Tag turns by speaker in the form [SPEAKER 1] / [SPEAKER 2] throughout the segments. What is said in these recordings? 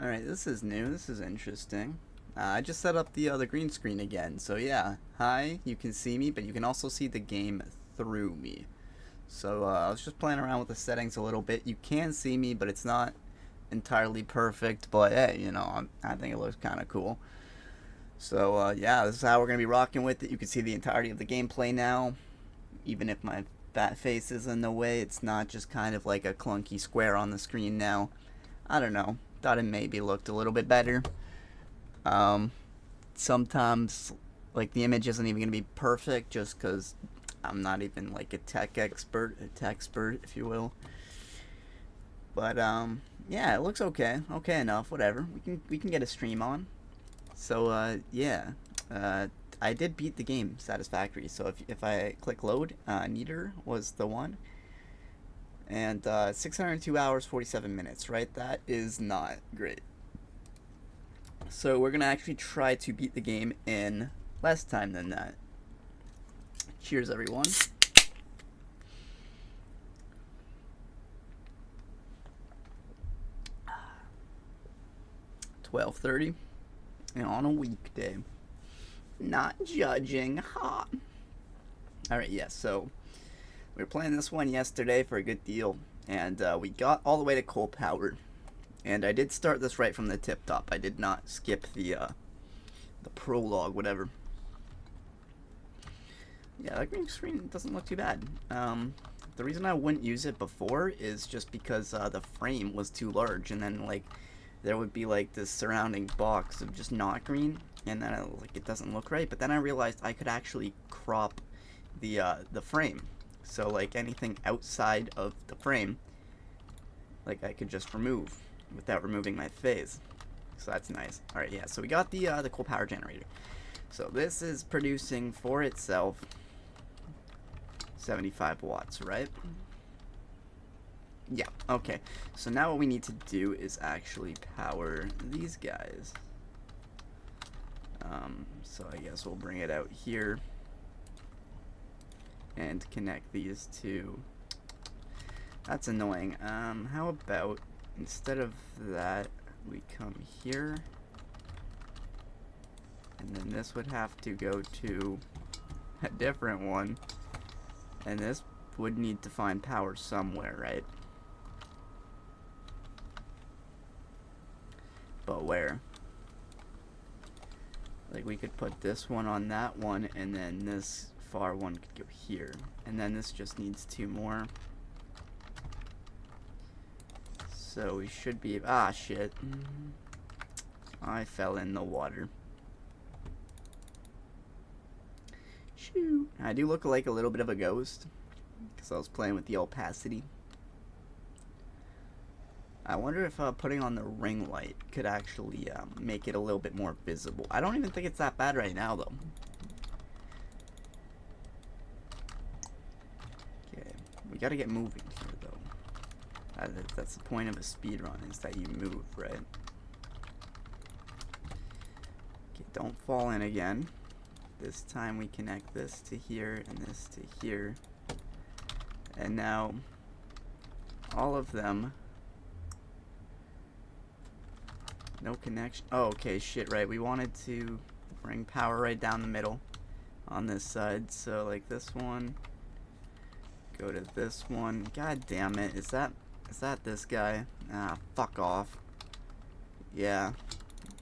[SPEAKER 1] Alright, this is new. This is interesting. I just set up the green screen again. So yeah, hi, you can see me, but you can also see the game through me. So I was just playing around with the settings a little bit. You can see me, but it's not entirely perfect. But hey, I think it looks kind of cool. So yeah, this is how we're going to be rocking with it. You can see the entirety of the gameplay now. Even if my fat face is in the way, it's not just kind of like a clunky square on the screen now. I don't know. Thought it maybe looked a little bit better. Um, Sometimes, like, the image isn't even going to be perfect just because I'm not even, like, a tech expert, if you will. But, yeah, it looks okay. Okay enough, whatever. We can get a stream on. So, yeah. I did beat the game satisfactory. So if I click load, Neater was the one. And 602 hours, 47 minutes, right? That is not great. So we're going to actually try to beat the game in less time than that. Cheers, everyone. $12:30 on a weekday. Not judging, ha. Alright, yes, so we were playing this one yesterday for a good deal, and we got all the way to coal power. And I did start this right from the tip top. I did not skip the prologue, whatever. Yeah, that green screen doesn't look too bad. The reason I wouldn't use it before is just because the frame was too large, and then like there would be like this surrounding box of just not green, and then it doesn't look right. But then I realized I could actually crop the frame, so like anything outside of the frame, like I could just remove without removing my phase. So that's nice. Alright, yeah, so we got the coal power generator. So this is producing for itself 75 watts, right? Yeah, okay. So now what we need to do is actually power these guys. So I guess we'll bring it out here and connect these two. That's annoying. How about instead of that, we come here, and then this would have to go to a different one, and this would need to find power somewhere, right? But where? Like, we could put this one on that one, and then this far one could go here, and then this just needs two more. So we should be, ah shit, I fell in the water. Shoot. I do look like a little bit of a ghost because I was playing with the opacity. I wonder if putting on the ring light could actually make it a little bit more visible. I don't even think it's that bad right now, though. Okay, we gotta get moving here, though. That's the point of a speed run, is that you move, right? Okay, don't fall in again. This time we connect this to here and this to here. And now all of them, no connection. Oh, okay, shit, right. We wanted to bring power right down the middle on this side. So like this one, go to this one. God damn it. Is that this guy? Ah, fuck off. Yeah,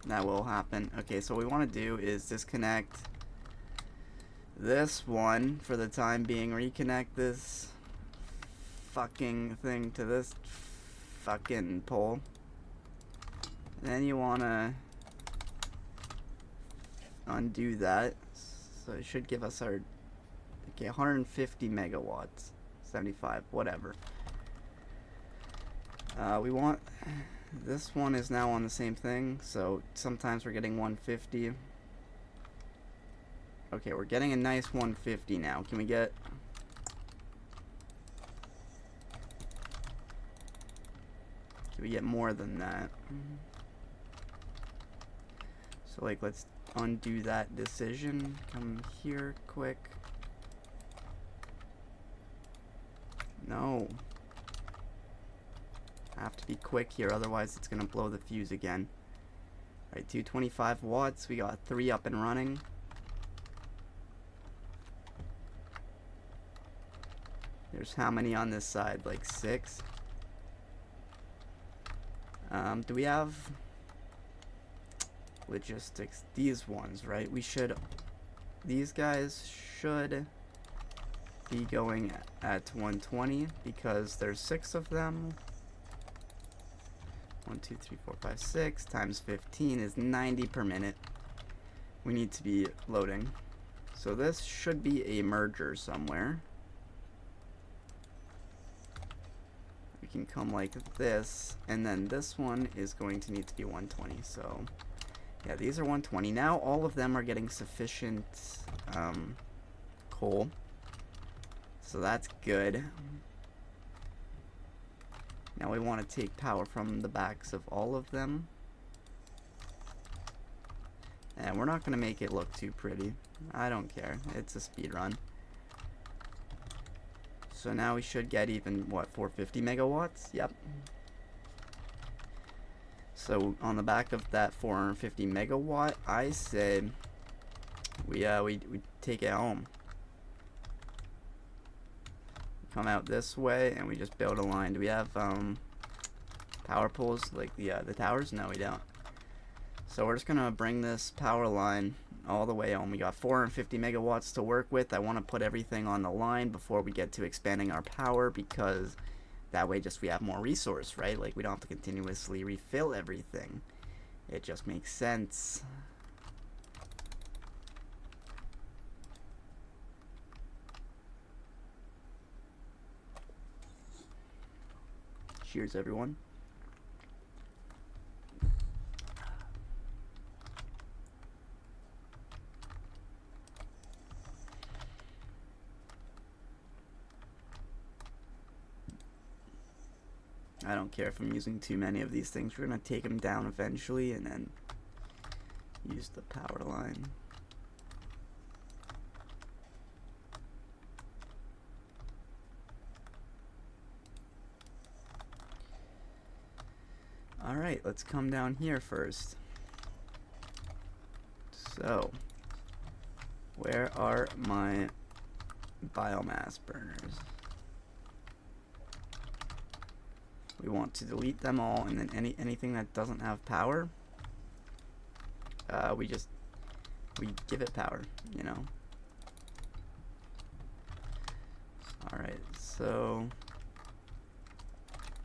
[SPEAKER 1] that will happen. Okay, so what we want to do is disconnect this one for the time being, reconnect this fucking thing to this fucking pole. Then you wanna undo that, so it should give us our, okay, 150 megawatts, 75, whatever. We want, this one is now on the same thing, so sometimes we're getting 150. Okay, we're getting a nice 150 now. Can we get... Can we get more than that? So, like, let's undo that decision. Come here, quick. No. I have to be quick here, otherwise it's gonna blow the fuse again. Alright, 225 watts. We got 3 up and running. There's how many on this side? Like 6. Do we have logistics? These ones, right? These guys should be going at 120 because there's 6 of them. 1, 2, 3, 4, 5, 6 times 15 is 90 per minute. We need to be loading. So this should be a merger somewhere. We can come like this, and then this one is going to need to be 120. So yeah, these are 120. Now all of them are getting sufficient coal. So that's good. Now we want to take power from the backs of all of them. And we're not going to make it look too pretty. I don't care. It's a speed run. So now we should get even, what, 450 megawatts? Yep. So on the back of that 450 megawatt, I say we take it home. Come out this way and we just build a line. Do we have power poles like the towers? No, we don't. So we're just gonna bring this power line all the way home. We got 450 megawatts to work with. I want to put everything on the line before we get to expanding our power, because that way just we have more resource, right? Like we don't have to continuously refill everything. It just makes sense. Cheers, everyone. I don't care if I'm using too many of these things. We're going to take them down eventually and then use the power line. Alright, let's come down here first. So, where are my biomass burners? We want to delete them all, and then anything that doesn't have power, we give it power, you know. Alright, so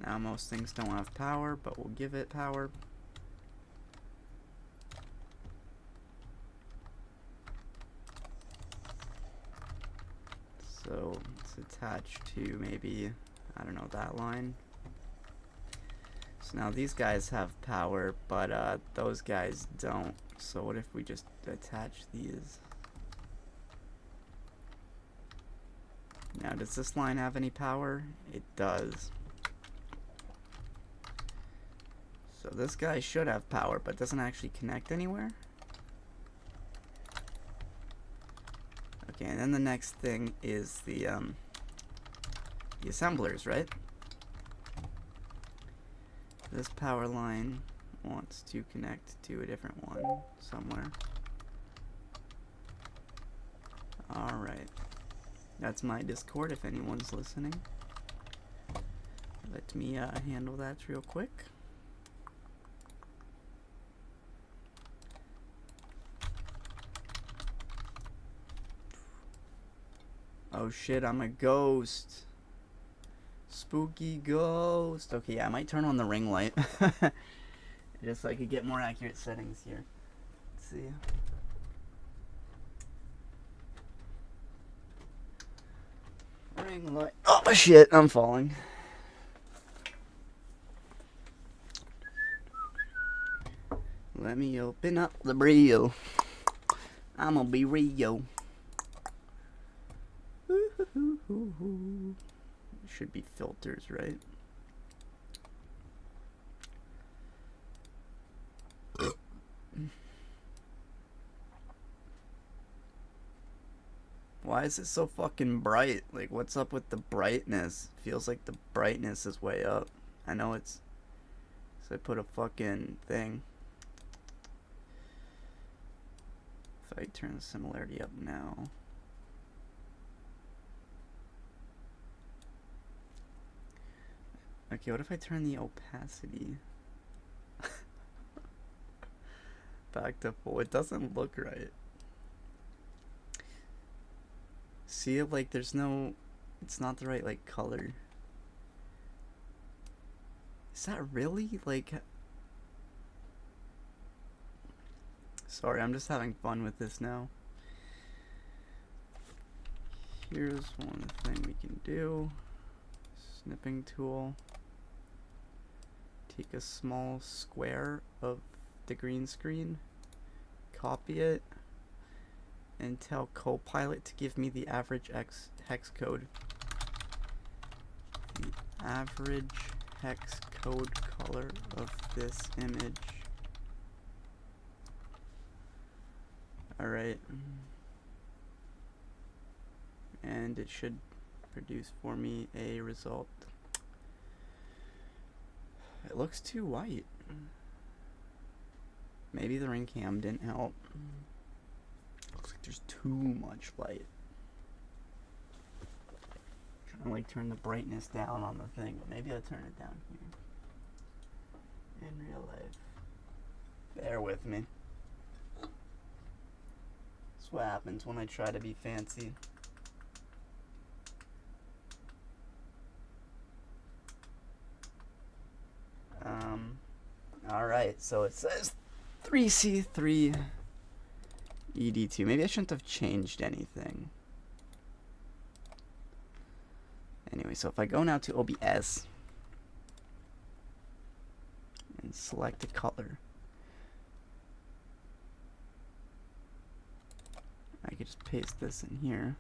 [SPEAKER 1] now most things don't have power, but we'll give it power. So it's attached to maybe, I don't know, that line. So now these guys have power, but those guys don't. So what if we just attach these? Now does this line have any power? It does. So this guy should have power, but doesn't actually connect anywhere. Okay, and then the next thing is the assemblers, right? This power line wants to connect to a different one somewhere. Alright. That's my Discord if anyone's listening. Let me handle that real quick. Oh shit, I'm a ghost. Spooky ghost. Okay, yeah, I might turn on the ring light. Just so I could get more accurate settings here. Let's see. Ring light. Oh shit, I'm falling. Let me open up the Brio. I'm gonna be Rio. Should be filters, right? Why is it so fucking bright? Like, what's up with the brightness? Feels like the brightness is way up. I know it's... So I put a fucking thing. If I turn the similarity up now. Okay, what if I turn the opacity back to full? It doesn't look right. See, like, there's no... It's not the right, like, color. Is that really, like... Sorry, I'm just having fun with this now. Here's one thing we can do. Snipping tool. Take a small square of the green screen. Copy it. And tell Copilot to give me the average hex code. The average hex code color of this image. Alright. And it should produce for me a result. It looks too white. Maybe the ring cam didn't help. Looks like there's too much light. Trying to like turn the brightness down on the thing. Maybe I'll turn it down here. In real life. Bear with me. That's what happens when I try to be fancy. Alright, so it says 3C3 ED2. Maybe I shouldn't have changed anything. Anyway, so if I go now to OBS and select a color, I could just paste this in here.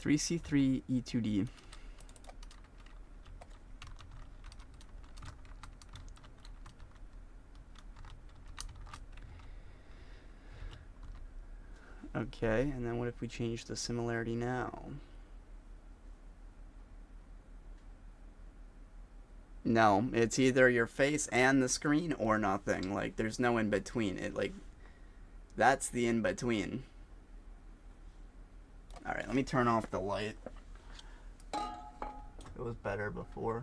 [SPEAKER 1] 3C3 E2D. Okay, and then what if we change the similarity now? No, it's either your face and the screen or nothing. Like, there's no in between. It, like, that's the in between. Alright, let me turn off the light. It was better before.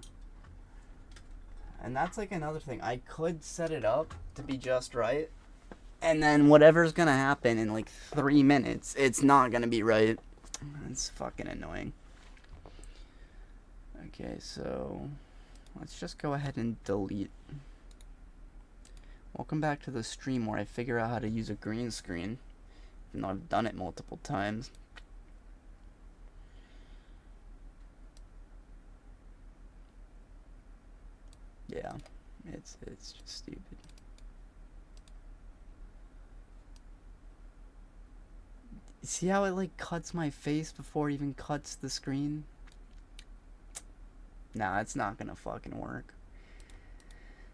[SPEAKER 1] And that's like another thing. I could set it up to be just right. And then whatever's gonna happen in like 3 minutes, it's not gonna be right. It's fucking annoying. Okay, so let's just go ahead and delete. Welcome back to the stream where I figure out how to use a green screen, even though I've done it multiple times. Yeah, it's just stupid. See how it like cuts my face before it even cuts the screen? Nah, it's not gonna fucking work.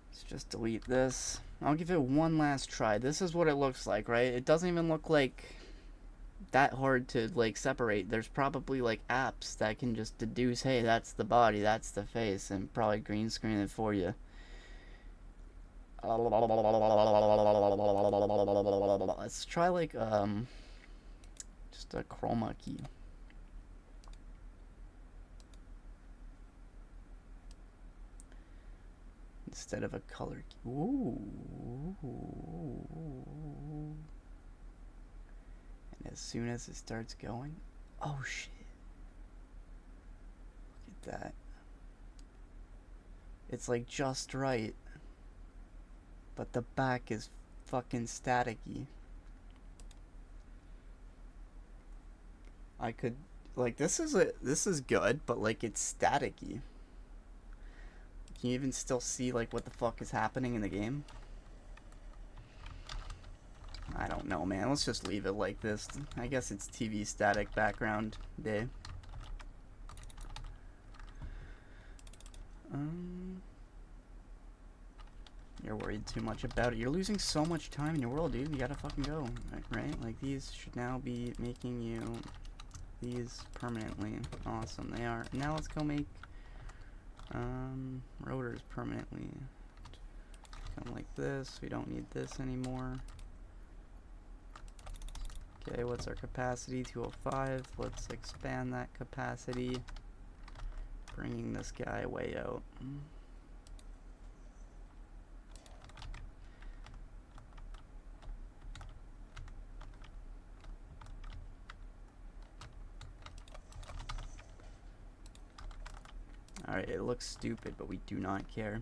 [SPEAKER 1] Let's just delete this. I'll give it one last try. This is what it looks like, right? It doesn't even look like that hard to like separate. There's probably like apps that can just deduce, hey, that's the body, that's the face, and probably green screen it for you. Let's try like just a chroma key. Instead of a color key. Ooh. And as soon as it starts going, oh shit. Look at that. It's like just right. But the back is fucking staticky. I could like this is good, but like it's staticky. Can you even still see like what the fuck is happening in the game? I don't know, man. Let's just leave it like this. I guess it's TV static background day. You're worried too much about it. You're losing so much time in your world, dude. You gotta fucking go, right? Like these should now be making you these permanently. Awesome, they are. Now let's go make Rotors permanently come like this. We don't need this anymore. Okay, what's our capacity? 205. Let's expand that capacity. Bringing this guy way out. Alright, it looks stupid, but we do not care.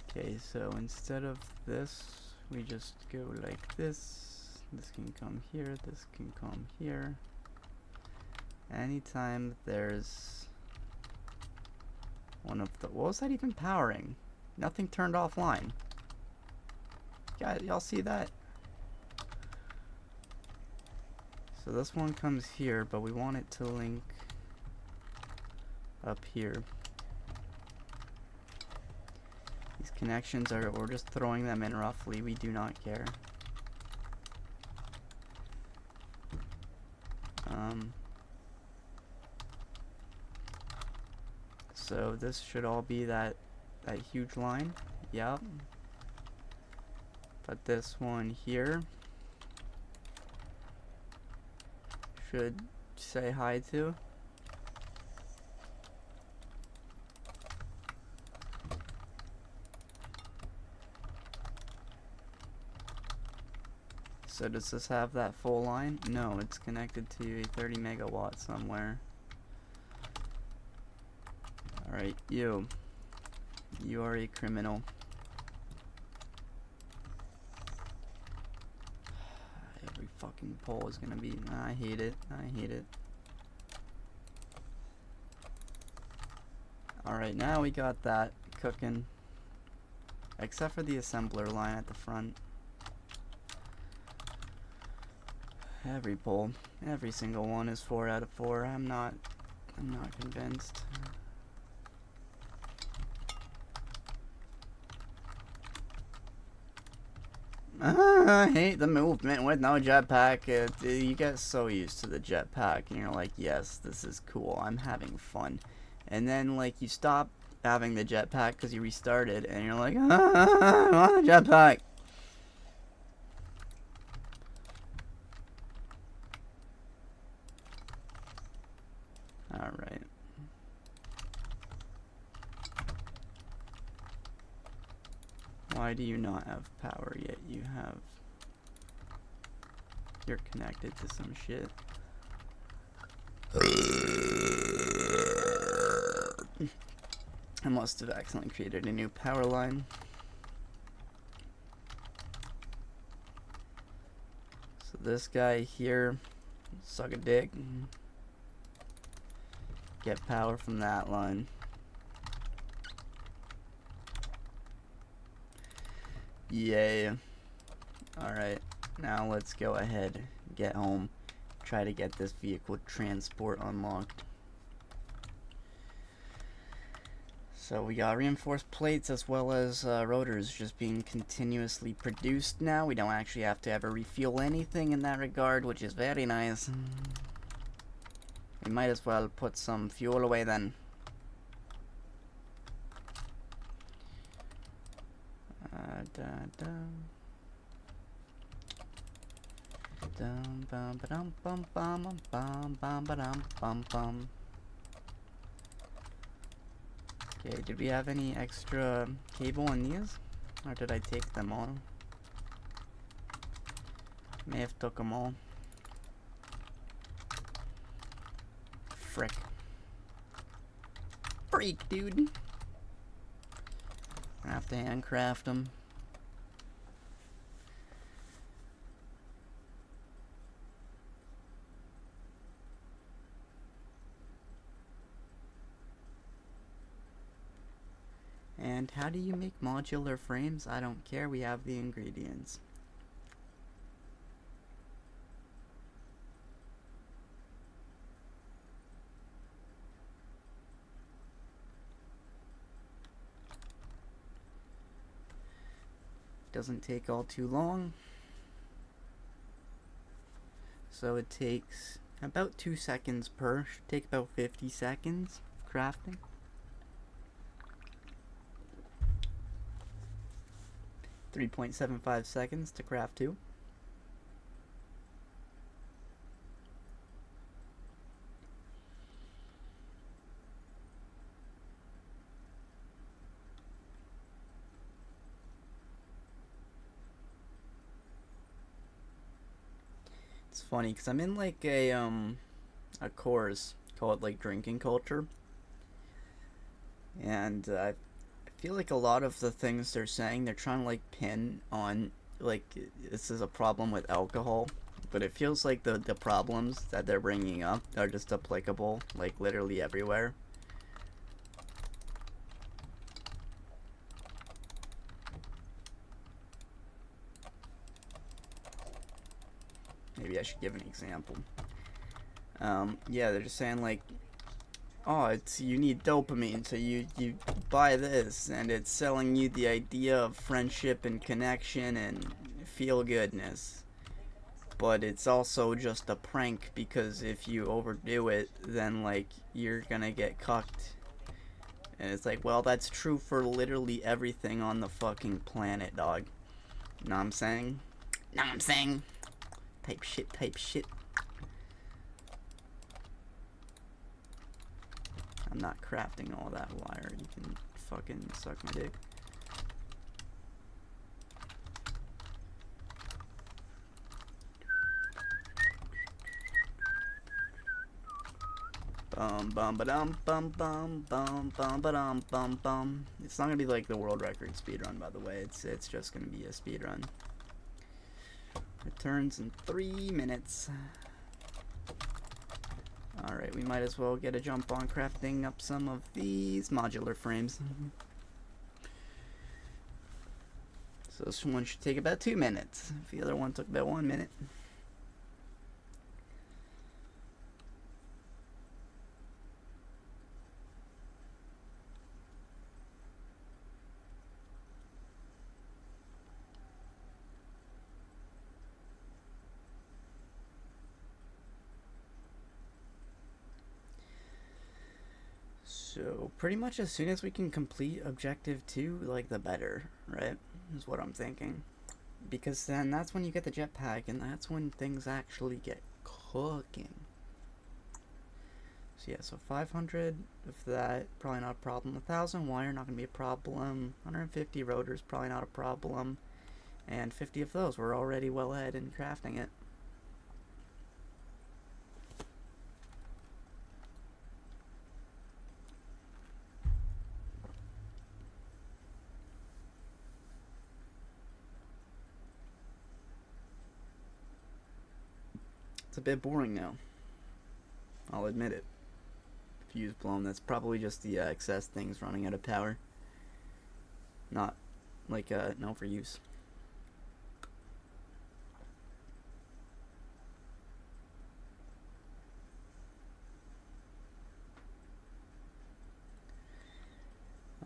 [SPEAKER 1] Okay, so instead of this, we just go like this. This can come here, this can come here. Anytime there's one of the... What was that even powering? Nothing turned offline. Guys, y'all see that? So this one comes here, but we want it to link up here. These connections are, we're just throwing them in roughly, we do not care. So this should all be that huge line. Yep. But this one here should say hi to. So does this have that full line? No, it's connected to a 30 megawatt somewhere. Alright, you are a criminal. Every fucking pole is gonna be... I hate it. I hate it. Alright, now we got that cooking. Except for the assembler line at the front. Every pole, every single one is 4 out of 4. I'm not convinced. I hate the movement with no jetpack. You get so used to the jetpack and you're like, yes, this is cool, I'm having fun. And then like you stop having the jetpack because you restarted and you're like, I want a jetpack. Alright. Why do you not have power yet? You have... You're connected to some shit. I must have accidentally created a new power line. So this guy here, suck a dick. Get power from that line. Yay. Alright, now let's go ahead, get home, try to get this vehicle transport unlocked. So we got reinforced plates as well as rotors just being continuously produced now. We don't actually have to ever refuel anything in that regard, which is very nice. We might as well put some fuel away then. Okay, did we have any extra cable in these? Or did I take them all? May have took them all. Frick. Freak, dude. I have to handcraft them. And how do you make modular frames? I don't care, we have the ingredients. Doesn't take all too long. So it takes About 2 seconds per. Should take about 50 seconds of crafting. .75 seconds to craft 2. It's funny because I'm in like a course called like drinking culture, and I feel like a lot of the things they're saying they're trying to like pin on like this is a problem with alcohol, but it feels like the problems that they're bringing up are just applicable like literally everywhere. Maybe I should give an example. Yeah, they're just saying like, oh, it's you need dopamine, so you buy this, and it's selling you the idea of friendship and connection and feel goodness. But it's also just a prank because if you overdo it, then like you're gonna get cucked. And it's like, well, that's true for literally everything on the fucking planet, dog. Know what I'm saying? Know what I'm saying? Type shit, type shit. I'm not crafting all that wire. You can fucking suck my dick. Bum bum ba-dum bum bum bum bum ba-dum bum bum. It's not gonna be like the world record speedrun, by the way. It's just gonna be a speedrun. Returns in 3 minutes. Alright, we might as well get a jump on crafting up some of these modular frames. So this one should take about 2 minutes. The other one took about 1 minute. So pretty much as soon as we can complete objective 2, like the better, right? Is what I'm thinking. Because then that's when you get the jetpack, and that's when things actually get cooking. So yeah, so 500 of that, probably not a problem. 1,000 wire, not gonna be a problem. 150 rotors, probably not a problem. And 50 of those, we're already well ahead in crafting it. It's a bit boring now. I'll admit it. Fuse blown, that's probably just the excess things running out of power. Not like no for use.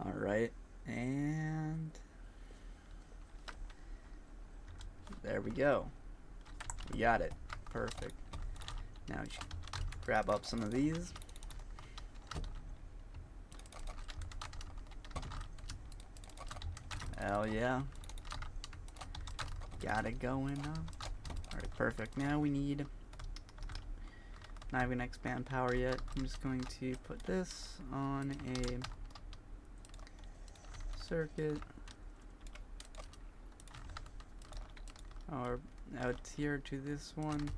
[SPEAKER 1] Alright, and there we go. We got it. Perfect. Now we should grab up some of these. Hell yeah. Got it going on. Alright, perfect. Now we need... Not even gonna expand power yet. I'm just going to put this on a circuit. Or out here to this one.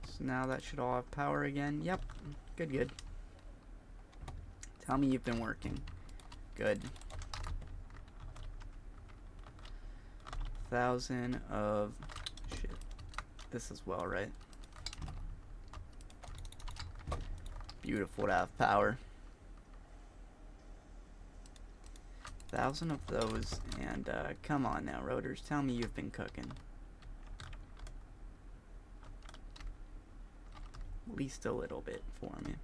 [SPEAKER 1] So now that should all have power again. Yep. Good, good. Tell me you've been working. Good. 1,000 of... Shit. This as well, right? Beautiful to have power. 1,000 of those, and come on now, rotors, tell me you've been cooking. At least a little bit for me.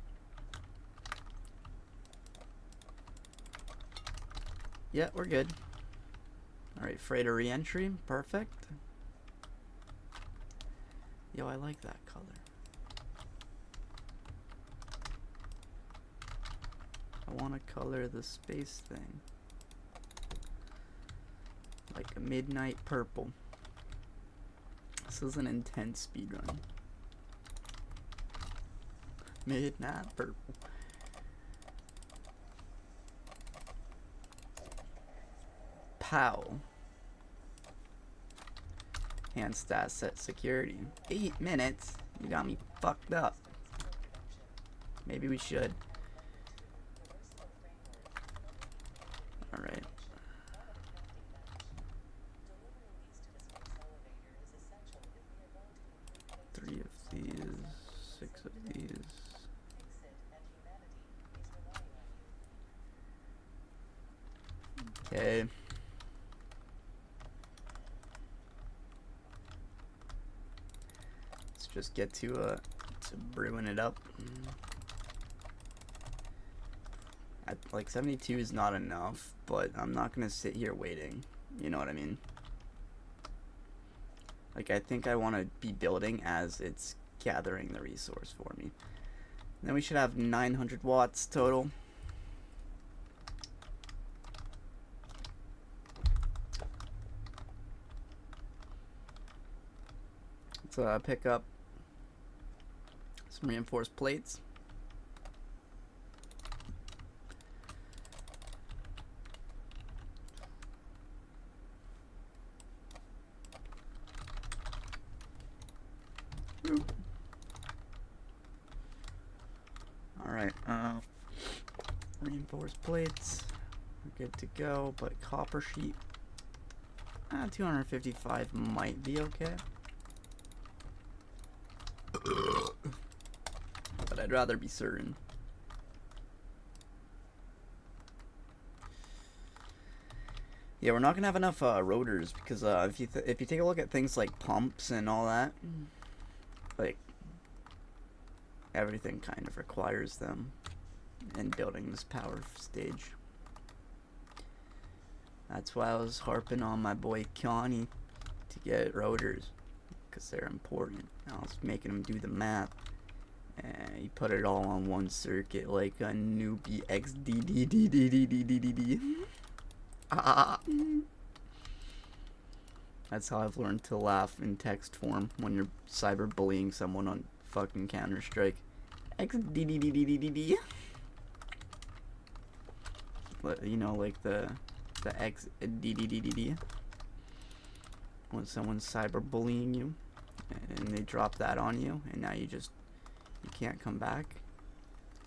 [SPEAKER 1] Yeah, we're good. Alright, freighter re-entry. Perfect. Yo, I like that color. I want to color the space thing like a midnight purple. This is an intense speedrun. Midnight purple. Pow. Hand stat set security. 8 minutes? You got me fucked up. Maybe we should. Alright. 3 of these, 6 of these. Okay. Let's just get to brewing it up. Like 72 is not enough, but I'm not gonna sit here waiting. You know what I mean? Like, I think I want to be building as it's gathering the resource for me. And then we should have 900 watts total. Let's pick up some reinforced plates. Alright, reinforced plates, we're good to go, but copper sheet, 255 might be okay. But I'd rather be certain. Yeah, we're not gonna have enough rotors because if you take a look at things like pumps and all that, like everything kind of requires them in building this power stage. That's why I was harping on my boy Connie to get rotors, because they're important. I was making him do the math, and he put it all on one circuit like a newbie XDDDDDDDD. That's how I've learned to laugh in text form when you're cyberbullying someone on fucking Counter-Strike. XDDDDDD. You know, like the XDDDDD. When someone's cyberbullying you and they drop that on you, and now you can't come back.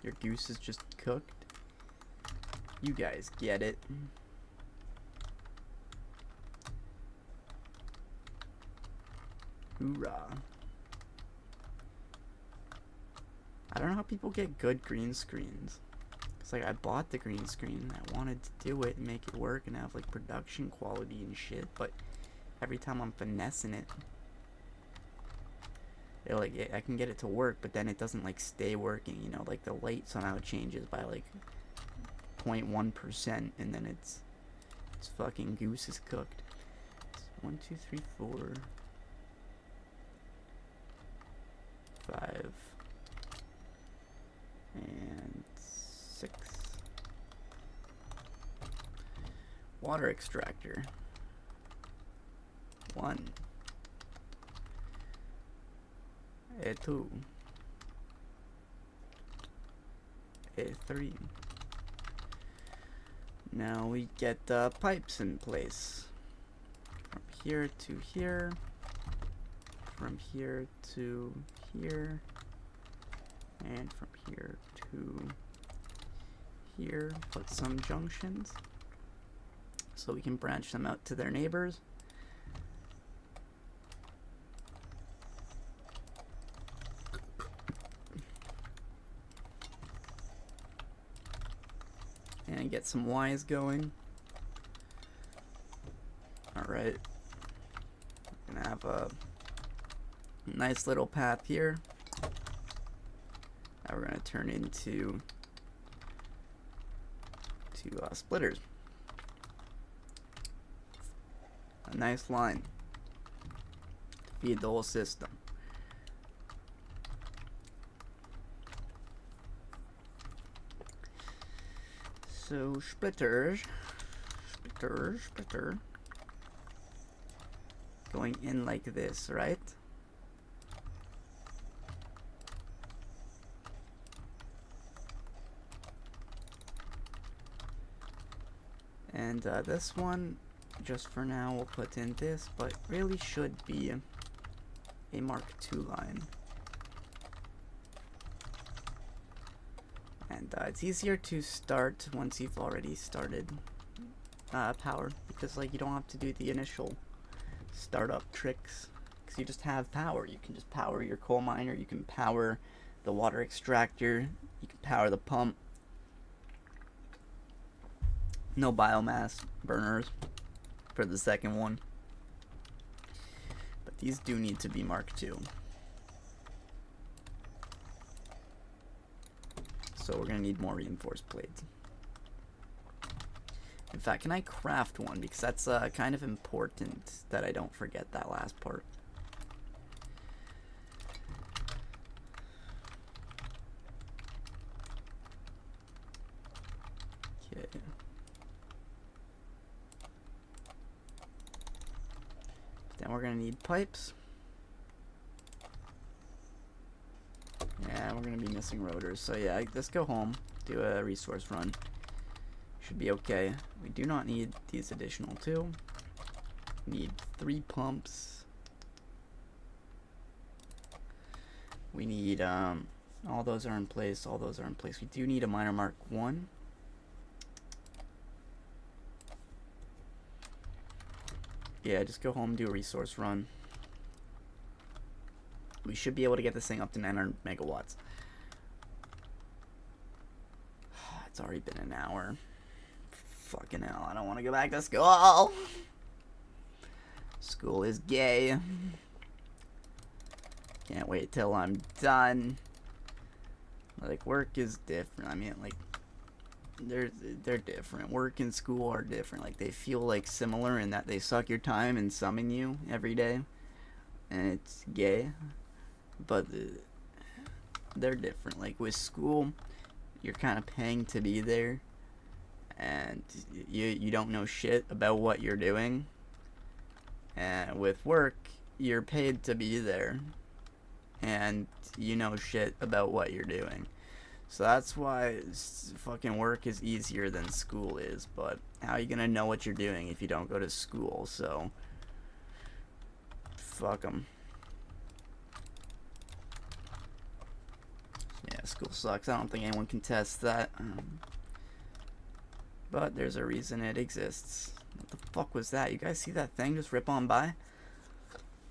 [SPEAKER 1] Your goose is just cooked. You guys get it. Hoorah. I don't know how people get good green screens. It's like, I bought the green screen, I wanted to do it and make it work and have like production quality and shit, but every time I'm finessing it, I can get it to work, but then it doesn't like stay working, you know, like the light somehow changes by like 0.1%, and then it's fucking goose is cooked. It's 1, 2, 3, 4, 5, and 6. Water extractor. 1. 2. 3. Now we get pipes in place. From here to here. From here to here. And from here to here. Put some junctions so we can branch them out to their neighbors. And get some Ys going. Alright. We're gonna have a nice little path here that we're gonna turn into splitters. A nice line. Feed the whole system. So splitters. Splitter. Going in like this, right? And this one, just for now, we'll put in this, but really should be a Mark II line. And it's easier to start once you've already started power, because like you don't have to do the initial startup tricks, because you just have power. You can just power your coal miner, you can power the water extractor, you can power the pump. No biomass burners for the second one, but these do need to be Mark II. So we're gonna need more reinforced plates. In fact, can I craft one? Because that's kind of important that I don't forget that last part. Okay. Then we're gonna need pipes. Yeah, we're gonna be missing rotors. So yeah, let's go home, do a resource run. Should be okay. We do not need these additional 2. We need 3 pumps. We need all those are in place. All those are in place. We do need a miner Mark 1. Yeah, just go home, do a resource run. We should be able to get this thing up to 900 megawatts. It's already been an hour. Fucking hell, I don't want to go back to school. School is gay. Can't wait till I'm done. Like, work is different. I mean, like, they're different. Work and school are different. Like, they feel like similar in that they suck your time and summon you every day, and it's gay. But they're different. Like, with school, you're kind of paying to be there, and you don't know shit about what you're doing. And with work, you're paid to be there, and you know shit about what you're doing. So that's why fucking work is easier than school is. But how are you gonna know what you're doing if you don't go to school? So fuck 'em. Yeah, school sucks. I don't think anyone can test that. But there's a reason it exists. What the fuck was that? You guys see that thing just rip on by?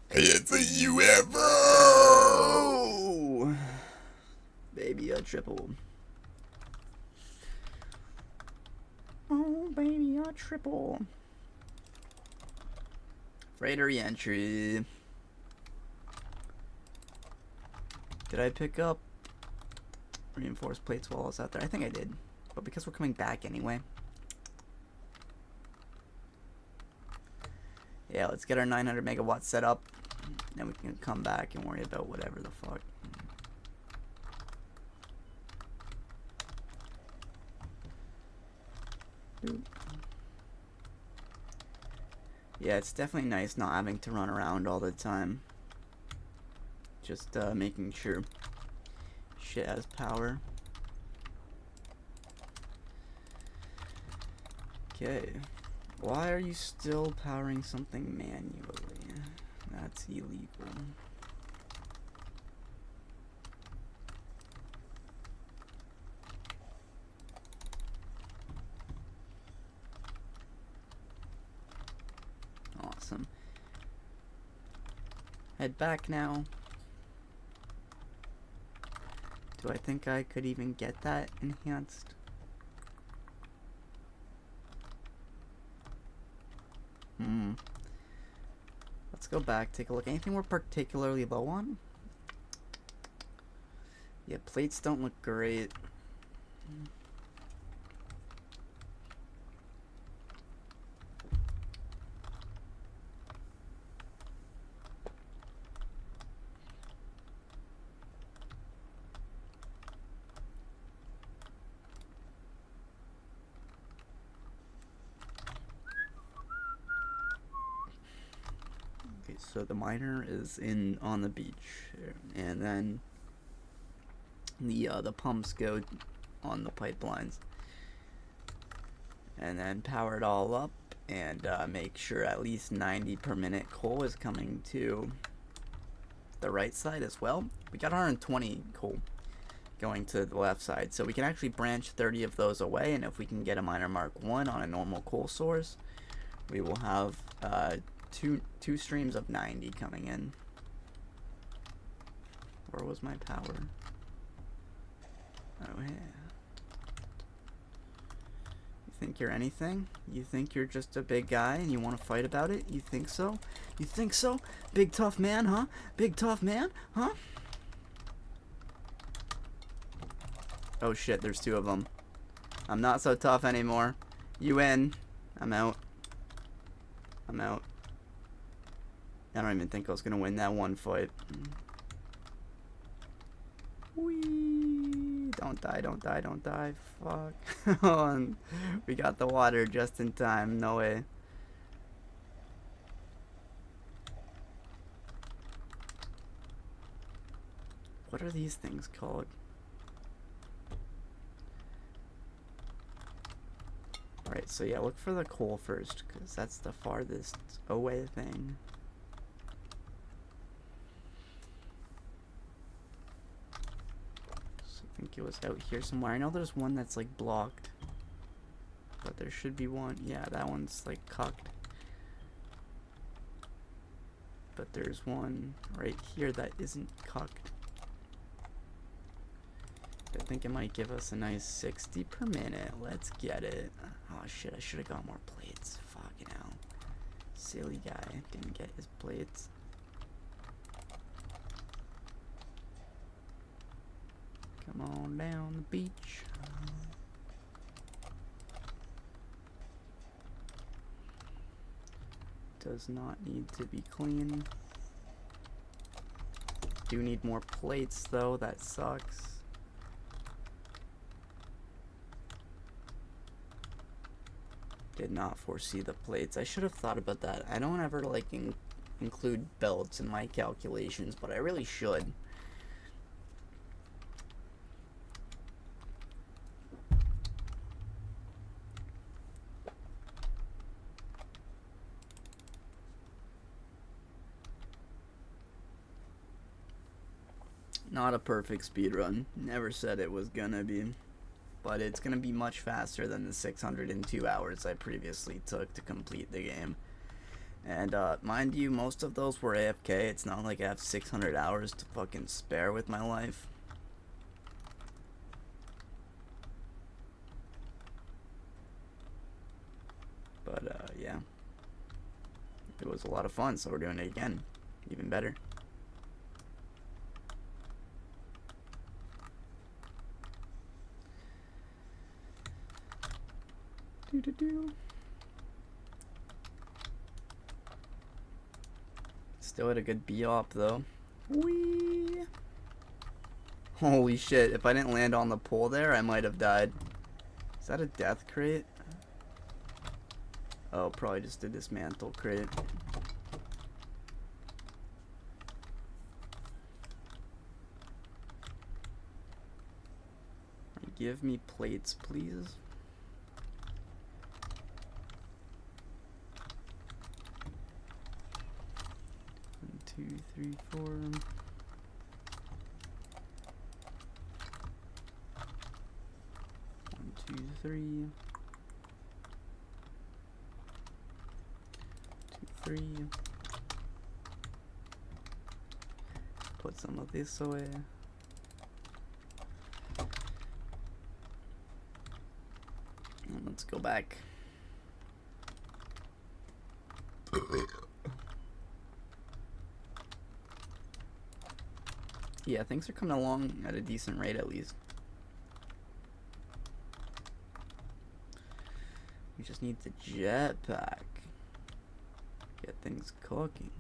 [SPEAKER 1] It's a UFO! Baby, a triple. Oh, baby, a triple. Freighter re-entry. Did I pick up reinforced plates while I was out there? I think I did. But because we're coming back anyway. Yeah, let's get our 900 megawatts set up. Then we can come back and worry about whatever the fuck. Yeah, it's definitely nice not having to run around all the time. Just making sure shit has power. Okay. Why are you still powering something manually? That's illegal. Awesome. Head back now. Do I think I could even get that enhanced? Let's go back, take a look. Anything we're particularly low on? Yeah, plates don't look great. So the miner is in on the beach, and then the pumps go on the pipelines, and then power it all up, and make sure at least 90 per minute coal is coming to the right side as well. We got 120 coal going to the left side, so we can actually branch 30 of those away, and if we can get a miner mark 1 on a normal coal source, we will have two streams of 90 coming in. Where was my power? Oh yeah. You think you're anything? You think you're just a big guy and you want to fight about it? You think so? You think so? Big tough man, huh? Big tough man, huh? Oh shit, there's 2 of them. I'm not so tough anymore. You in. I'm out. I'm out. I don't even think I was gonna win that one fight. Whee! Don't die, don't die, don't die. Fuck. We got the water just in time. No way. What are these things called? Alright, so yeah, look for the coal first, because that's the farthest away thing. So I think it was out here somewhere. I know there's one that's like blocked, but there should be one. Yeah, that one's like cucked. But there's one right here that isn't cucked. I think it might give us a nice 60 per minute. Let's get it. Oh shit, I should have got more plates. Fucking hell. Silly guy. Didn't get his plates. Come on down the beach. Does not need to be clean. Do need more plates though, that sucks. Did not foresee the plates. I should have thought about that. I don't ever like include belts in my calculations, but I really should. Not a perfect speedrun. Never said it was gonna be. But it's going to be much faster than the 602 hours I previously took to complete the game. And mind you, most of those were AFK. It's not like I have 600 hours to fucking spare with my life. But yeah, it was a lot of fun, so we're doing it again. Even better. Still had a good B-op though. Whee! Holy shit, if I didn't land on the pole there, I might have died. Is that a death crate? Oh, probably just a dismantle crate. Give me plates, please. 2, 3, 4. 1, 2, 3. 2, 3. Put some of this away. And let's go back. Yeah, things are coming along at a decent rate at least. We just need the jetpack. Get things cooking.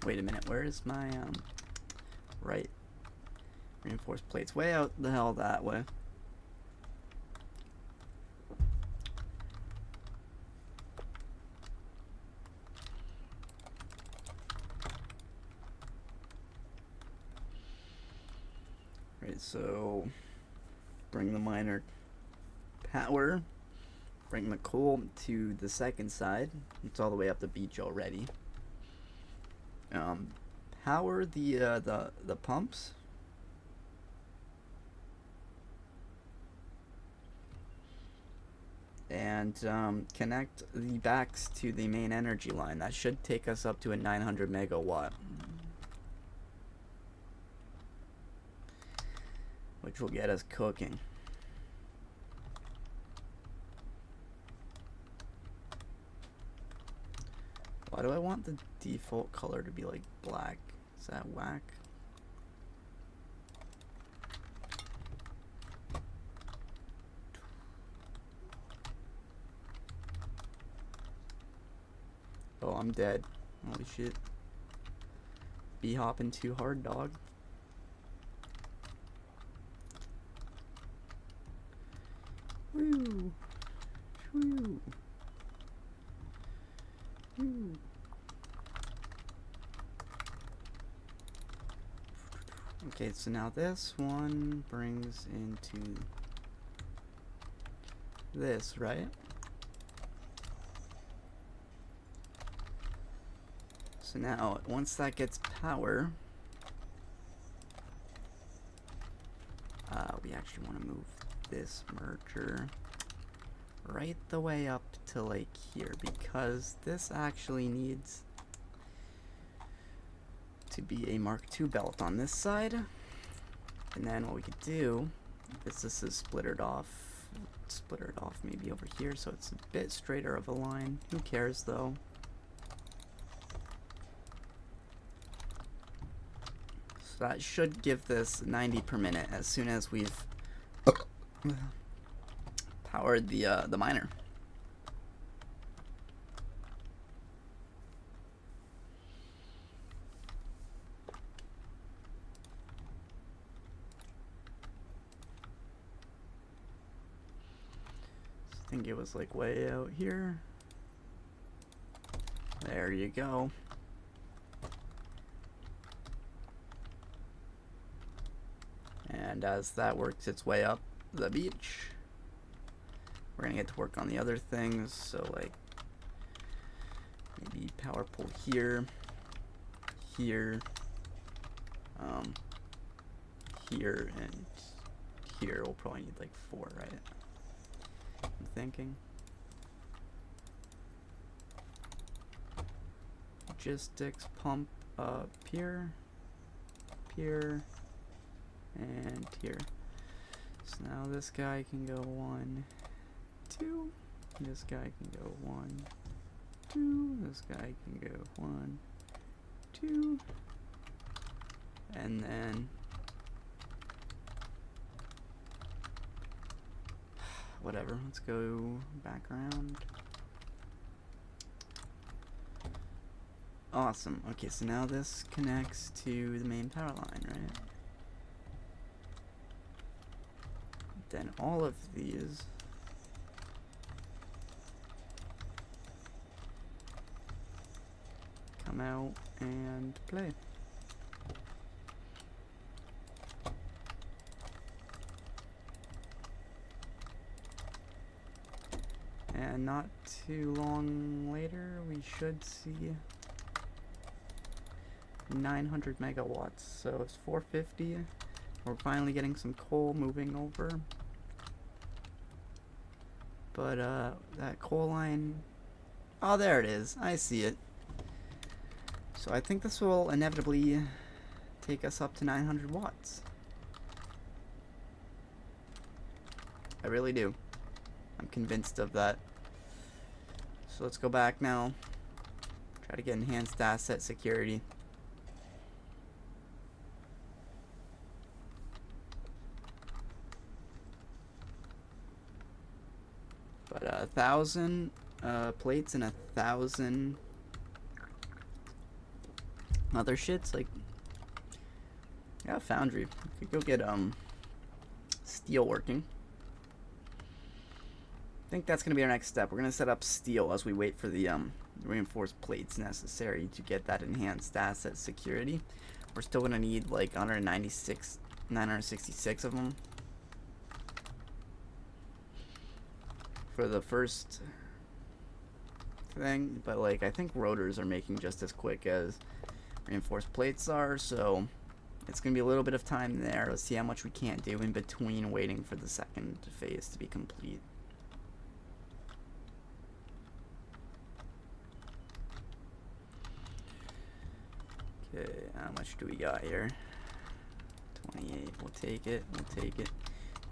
[SPEAKER 1] Wait a minute, where is my Reinforced plates way out the hell that way. Right, so bring the miner power, bring the coal to the second side. It's all the way up the beach already. Power the pumps. And connect the backs to the main energy line. That should take us up to a 900 megawatt, which will get us cooking. Why do I want the default color to be like black? Is that whack? Oh, I'm dead. Holy shit. Bee hopping too hard, dog. Woo! Woo! Woo! Okay, so now this one brings into this, right? So now, once that gets power, we actually want to move this merger right the way up to like here, because this actually needs to be a Mark II belt on this side. And then what we could do is this is splittered off maybe over here, so it's a bit straighter of a line. Who cares though? So that should give this 90 per minute as soon as we've powered the miner. I think it was like way out here. There you go. And as that works its way up the beach, we're gonna get to work on the other things. So like maybe power pole here, here, here, and here. We'll probably need like 4, right? I'm thinking. Logistics pump up here, here, and here. So now this guy can go 1, 2. This guy can go 1, 2. This guy can go 1, 2. And then whatever, let's go back around. Awesome. Okay, so now this connects to the main power line, right? Then all of these come out and play. And not too long later, we should see 900 megawatts. So it's 450. We're finally getting some coal moving over. But that coal line, oh, there it is. I see it. So I think this will inevitably take us up to 900 watts. I really do. I'm convinced of that. So let's go back now. Try to get enhanced asset security. But 1,000 plates and 1,000 other shits, like, Yeah, foundry. We could go get steel working. I think that's gonna be our next step. We're gonna set up steel as we wait for the reinforced plates necessary to get that enhanced asset security. We're still gonna need like 966 of them for the first thing, but like I think rotors are making just as quick as reinforced plates are, so it's gonna be a little bit of time there. Let's see how much we can't do in between waiting for the second phase to be complete. Okay, how much do we got here? 28. We'll take it. We'll take it.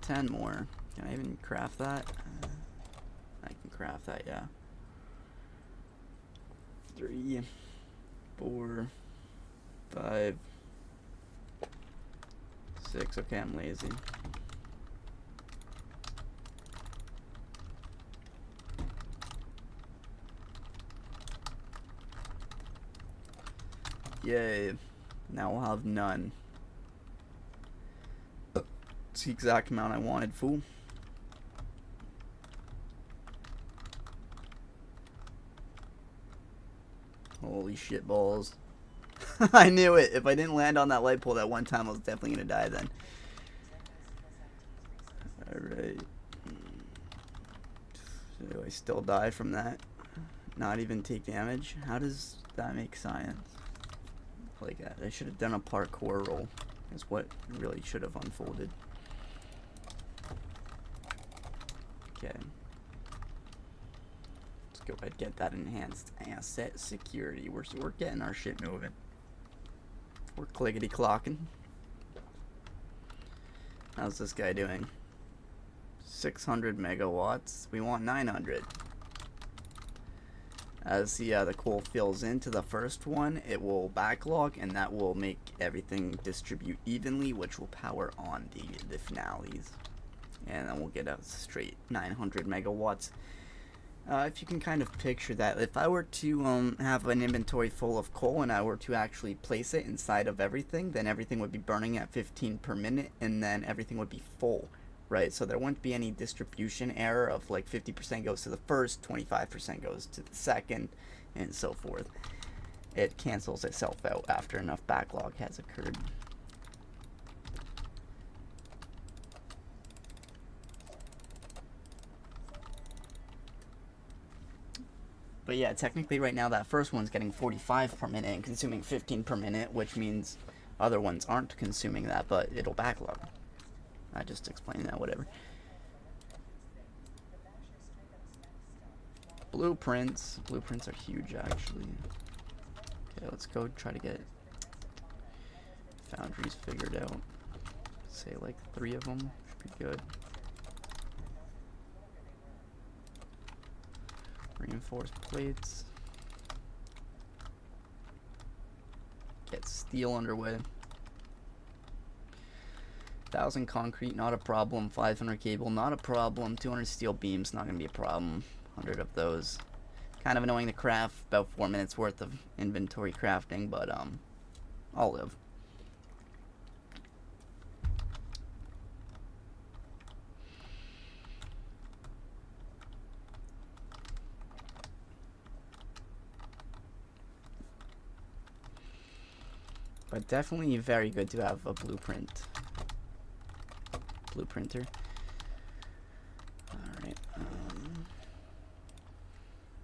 [SPEAKER 1] 10 more. Can I even craft that? I can craft that, yeah. 3, 4, 5, 6. Okay, I'm lazy. Yay. Now we'll have none. It's the exact amount I wanted, fool. Holy shit balls. I knew it. If I didn't land on that light pole that one time, I was definitely gonna die then. Alright. Do I still die from that? Not even take damage? How does that make science? Like, I should have done a parkour roll. Is what really should have unfolded. Okay. Let's go ahead and get that enhanced asset security. We're getting our shit moving. We're clickety clocking. How's this guy doing? 600 megawatts. We want 900. As the coal fills into the first one, it will backlog, and that will make everything distribute evenly, which will power on the finales. And then we'll get a straight 900 megawatts. If you can kind of picture that, if I were to have an inventory full of coal and I were to actually place it inside of everything, then everything would be burning at 15 per minute, and then everything would be full, right? So there wouldn't be any distribution error of like 50% goes to the first, 25% goes to the second, and so forth. It cancels itself out after enough backlog has occurred. But yeah, technically right now that first one's getting 45 per minute and consuming 15 per minute, which means other ones aren't consuming that, but it'll backlog. I just explained that, whatever. Blueprints. Blueprints are huge, actually. Okay, let's go try to get foundries figured out. Say like 3 of them should be good. Reinforced plates. Get steel underway. 1,000 concrete, not a problem. 500 cable, not a problem. 200 steel beams, not gonna be a problem. 100 of those. Kind of annoying to craft. About 4 minutes worth of inventory crafting, but I'll live. But definitely very good to have a blueprinter. Alright.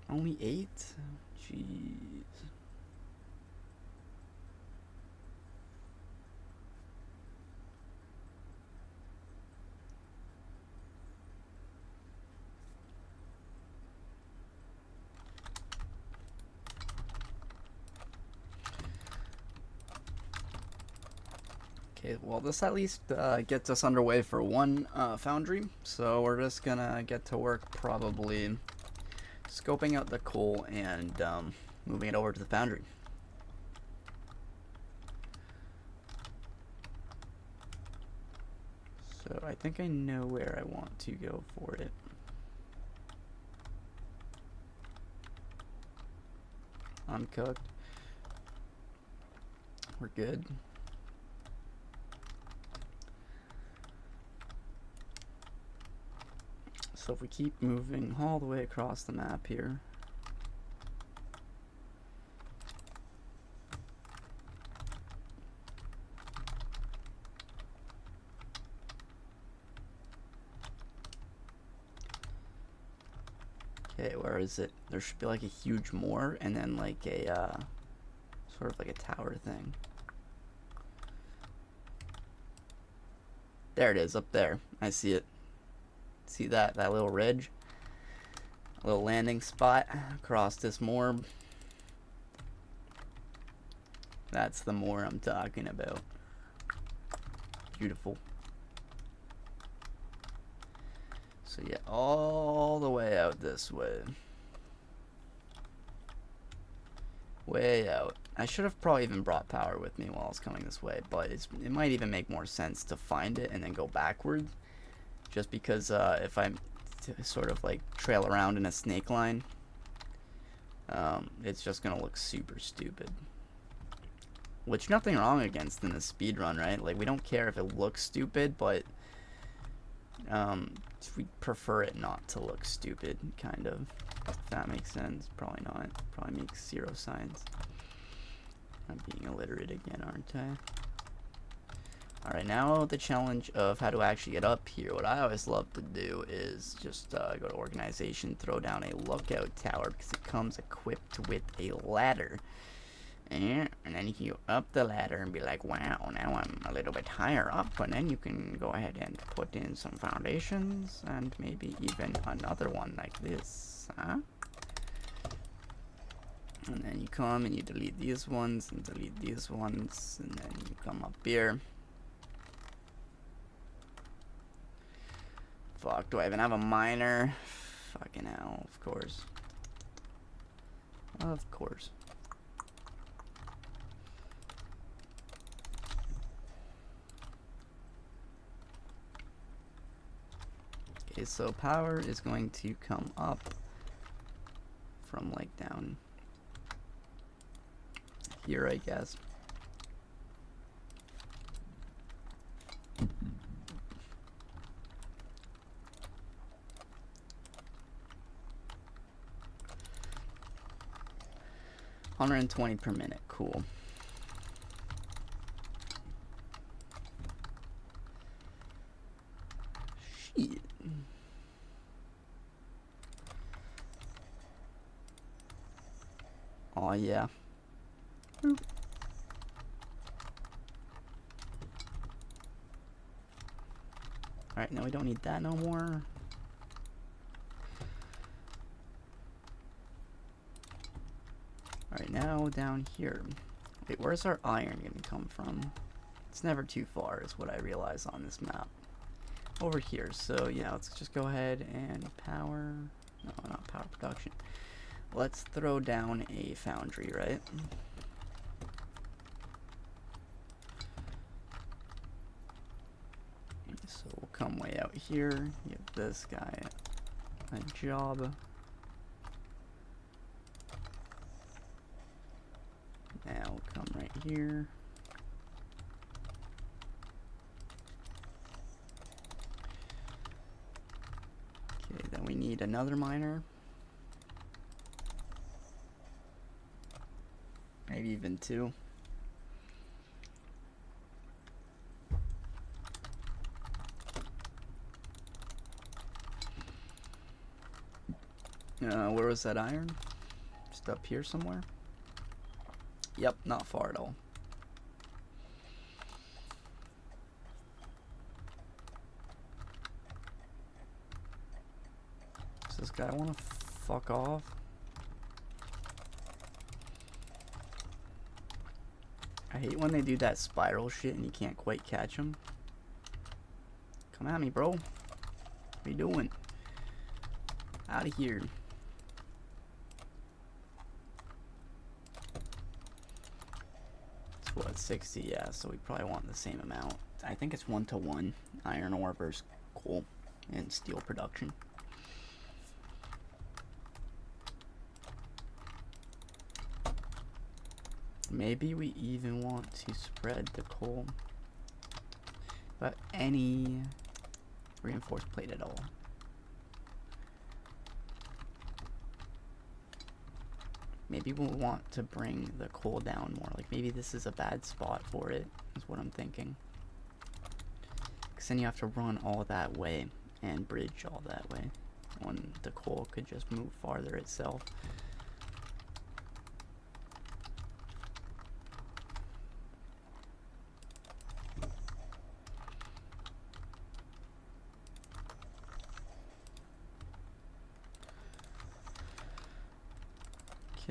[SPEAKER 1] Only 8? Jeez. Okay, well this at least gets us underway for one foundry, so we're just gonna get to work probably scoping out the coal and moving it over to the foundry. So I think I know where I want to go for it. Uncooked. We're good. So if we keep moving all the way across the map here. Okay, where is it? There should be like a huge moor and then like a sort of like a tower thing. There it is, up there. I see it. See that little ridge? A little landing spot across this moor. That's the moor I'm talking about. Beautiful. So yeah, all the way out this way. Way out. I should have probably even brought power with me while I was coming this way, but it might even make more sense to find it and then go backwards. Just because if I sort of like trail around in a snake line, it's just gonna look super stupid. Which nothing wrong against in the speedrun, right? Like we don't care if it looks stupid, but we prefer it not to look stupid, kind of. If that makes sense. Probably not. Probably makes zero sense. I'm being illiterate again, aren't I? Alright, now the challenge of how to actually get up here. What I always love to do is just go to organization, throw down a lookout tower because it comes equipped with a ladder. And then you can go up the ladder and be like, wow, now I'm a little bit higher up. And then you can go ahead and put in some foundations and maybe even another one like this, huh? And then you come and you delete these ones and delete these ones. And then you come up here. Fuck, do I even have a miner? Fucking hell, of course. Of course. Okay, so power is going to come up from like down here, I guess. $120 per minute, cool. Shit. Oh yeah. Boop. Alright, now we don't need that no more. Alright, now down here. Wait, where's our iron gonna come from? It's never too far is what I realize on this map. Over here, so yeah, let's just go ahead and power, no, not power production. Let's throw down a foundry, right? So we'll come way out here, give this guy a job. Now we'll come right here. Okay, then we need another miner. Maybe even two. Where was that iron? Just up here somewhere? Yep, not far at all. Does this guy want to fuck off? I hate when they do that spiral shit and you can't quite catch them. Come at me, bro. What are you doing? Out of here. It's what, 60? Yeah, so we probably want the same amount. I think it's 1-to-1 iron ore versus coal and steel production. Maybe we even want to spread the coal without any reinforced plate at all. Maybe we'll want to bring the coal down more. Like, maybe this is a bad spot for it, is what I'm thinking. Because then you have to run all that way and bridge all that way, when the coal could just move farther itself.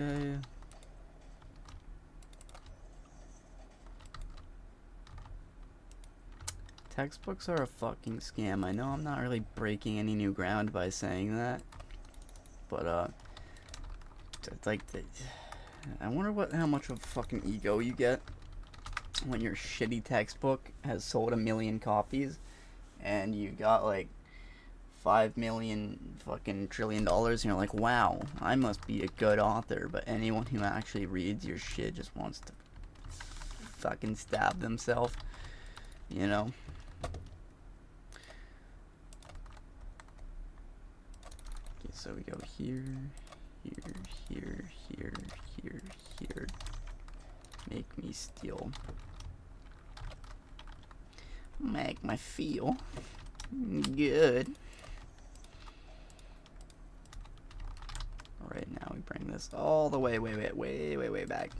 [SPEAKER 1] Okay. Textbooks are a fucking scam. I know I'm not really breaking any new ground by saying that, but it's like I wonder how much of fucking ego you get when your shitty textbook has sold 1 million copies and you got like 5 million fucking trillion dollars, and you're like, wow, I must be a good author. But anyone who actually reads your shit just wants to fucking stab themselves, you know? Okay, so we go here, here, here, here, here, here. Make me steal. Make me feel good. Alright, now we bring this all the way, way back.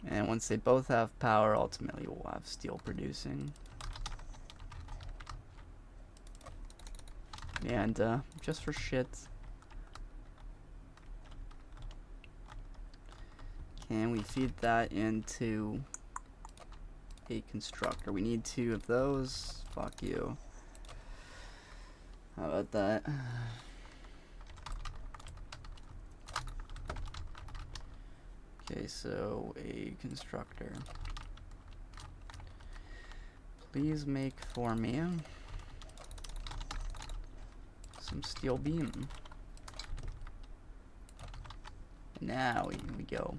[SPEAKER 1] And once they both have power, ultimately we'll have steel producing. And just for shits, can we feed that into a constructor? We need 2 of those. Fuck you. How about that? Okay, so a constructor. Please make for me some steel beam. Now we go.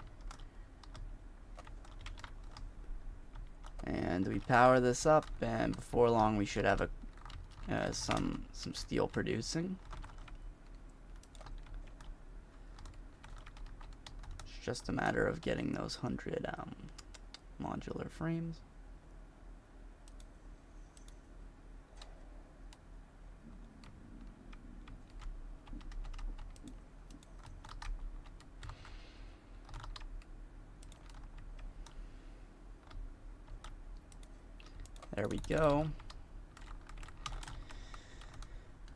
[SPEAKER 1] And we power this up, and before long we should have some steel producing. It's just a matter of getting those 100 modular frames. There we go.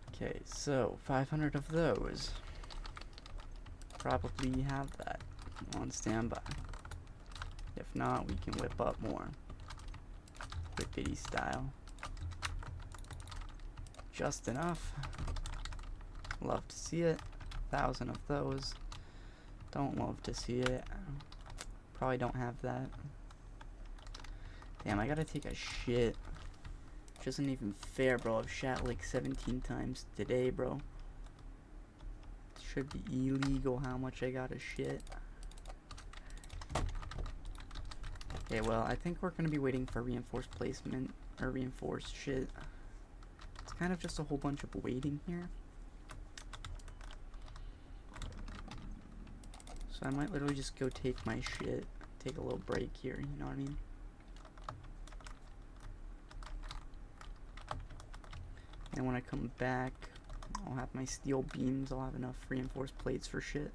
[SPEAKER 1] Okay, so 500 of those. Probably have that on standby. If not, we can whip up more. Whippity style. Just enough. Love to see it. 1,000 of those. Don't love to see it. Probably don't have that. Damn, I gotta take a shit. Which isn't even fair, bro. I've shat like 17 times today, bro. It should be illegal how much I gotta shit. Okay, well, I think we're gonna be waiting for reinforced placement, or reinforced shit. It's kind of just a whole bunch of waiting here. So I might literally just go take my shit, take a little break here, you know what I mean? And when I come back, I'll have my steel beams, I'll have enough reinforced plates for shit.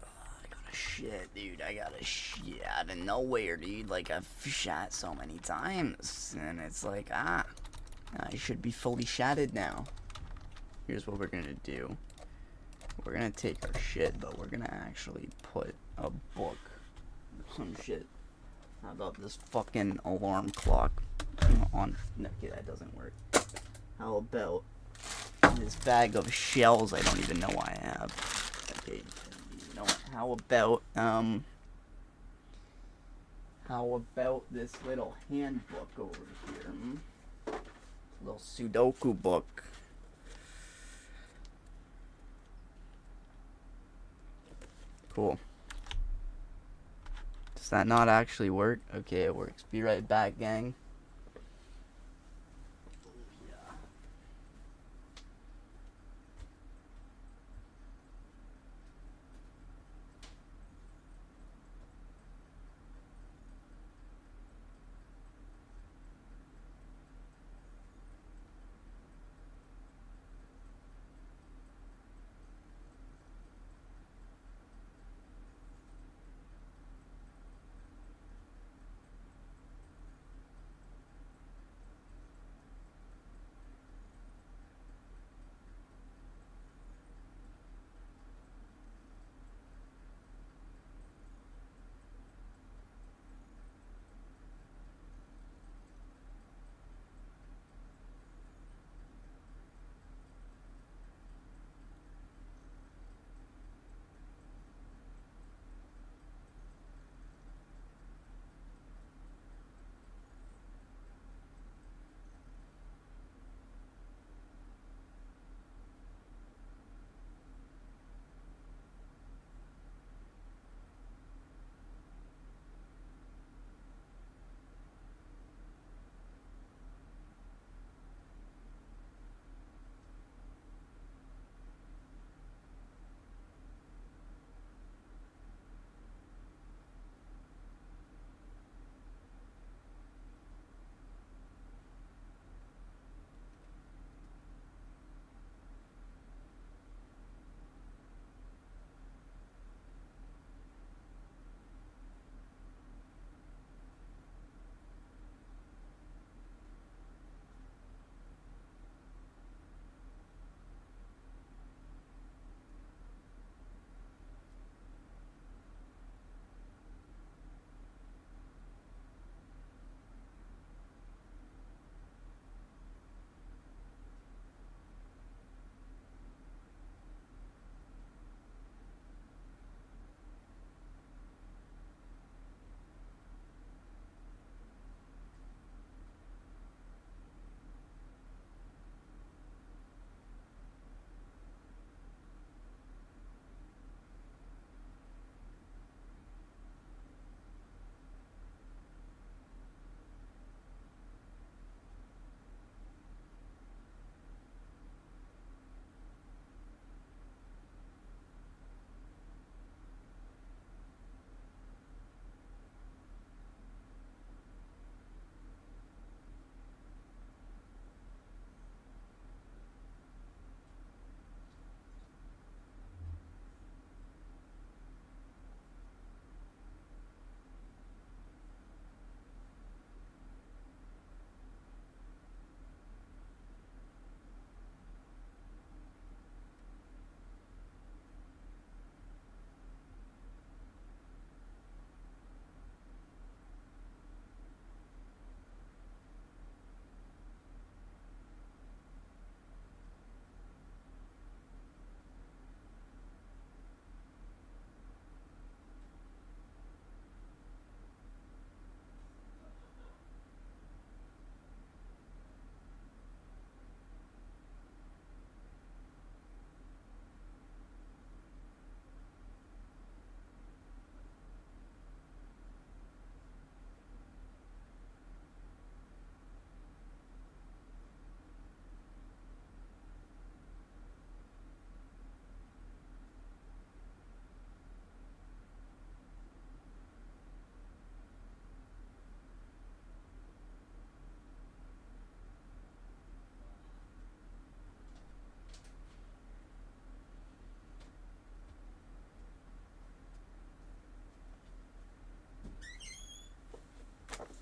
[SPEAKER 1] I gotta shit, dude. I gotta shit out of nowhere, dude. Like, I've shat so many times, and it's like, I should be fully shatted now. Here's what we're gonna do. We're gonna take our shit, but we're gonna actually put a book or some shit. How about this fucking alarm clock on? No, okay, that doesn't work. How about this bag of shells I don't even know why I have? Okay, you know what? How about this little handbook over here? Little Sudoku book. Cool. Does that not actually work? Okay, it works. Be right back, gang.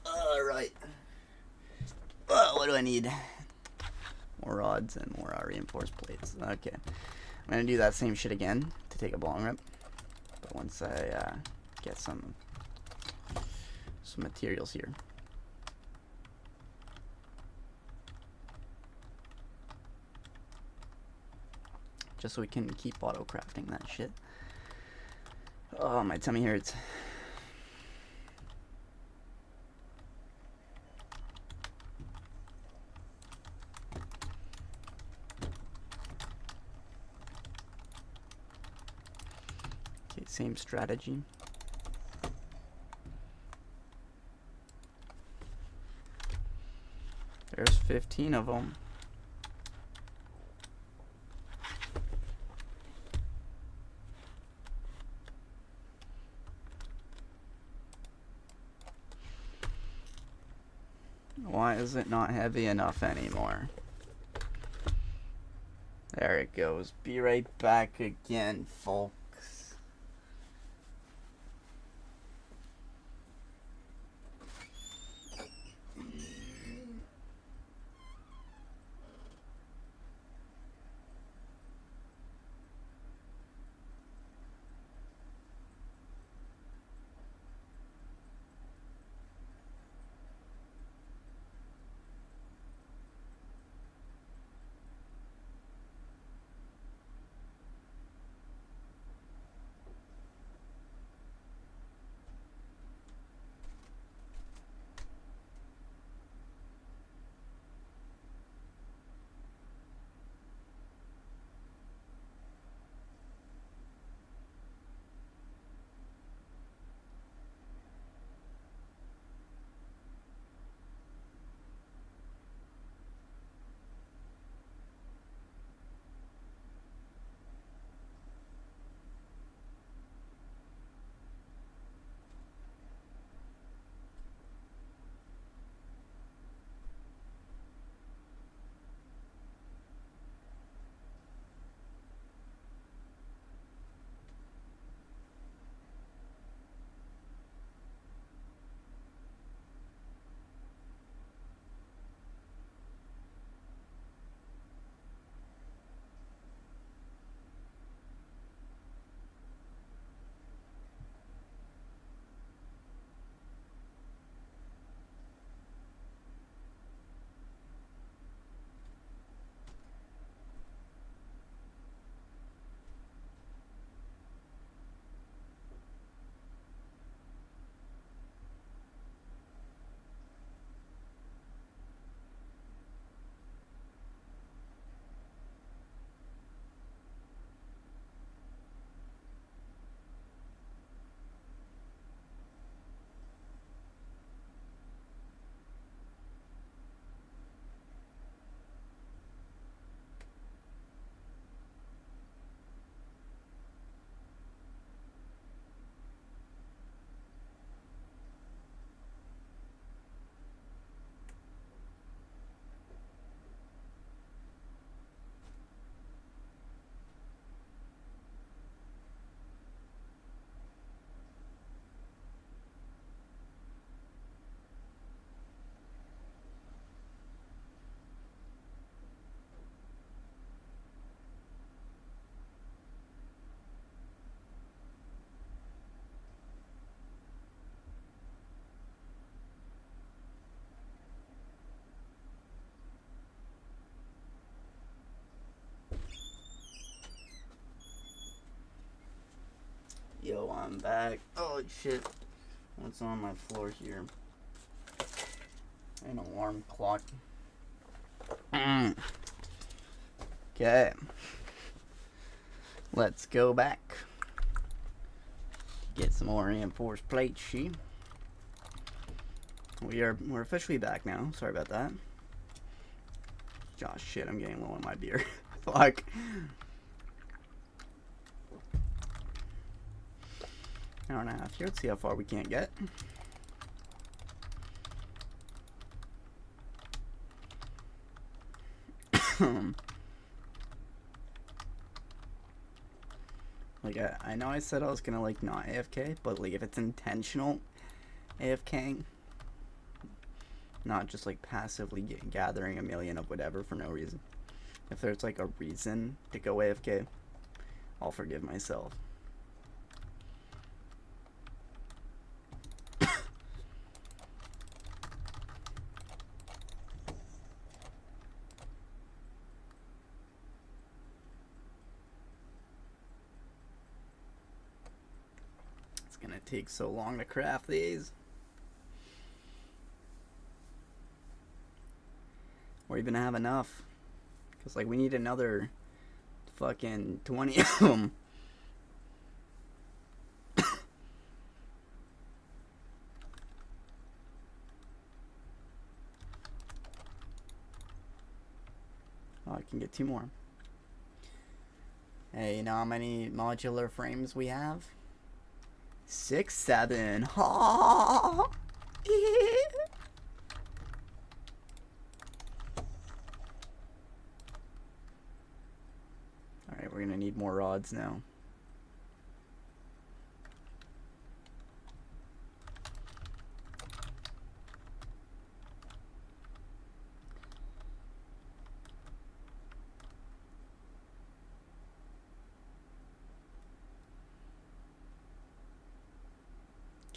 [SPEAKER 1] Alright. What do I need? More rods and more reinforced plates. Okay. I'm gonna do that same shit again to take a bong rip. But once I get some materials here. Just so we can keep auto crafting that shit. Oh, my tummy hurts. Okay, Same strategy. There's 15 of them. Why is it not heavy enough anymore? There it goes. Be right back again, folks. Yo, I'm back. Oh shit. What's on my floor here? An alarm clock. Okay. Let's go back. Get some more reinforced plate sheet. We're officially back now. Sorry about that. Gosh, shit, I'm getting low on my beer. Fuck. Hour and a half here. Let's see how far we can't get. Like, I know I said I was gonna, like, not AFK, but, like, if it's intentional AFKing, not just, like, passively gathering a million of whatever for no reason. If there's, like, a reason to go AFK, I'll forgive myself. Gonna take so long to craft these. Or even have enough. Because, like, we need another fucking 20 of them. Oh, I can get 2 more. Hey, you know how many modular frames we have? 6, 7. Alright, we're gonna need more rods now.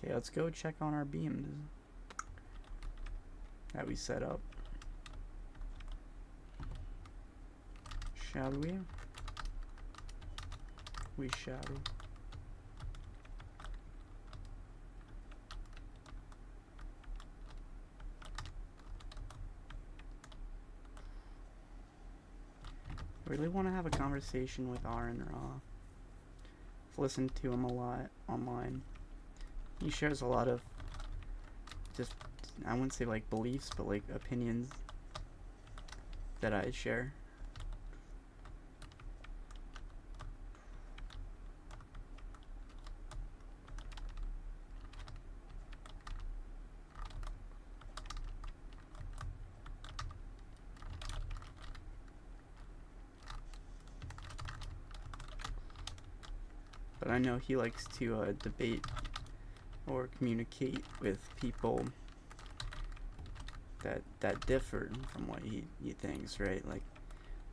[SPEAKER 1] Okay, let's go check on our beams that we set up. Shall we? We shall. I really want to have a conversation with Aaron Raw. I've listened to him a lot online. He shares a lot of just, I wouldn't say like beliefs, but like opinions that I share. But I know he likes to debate or communicate with people that differ from what he thinks, right? Like,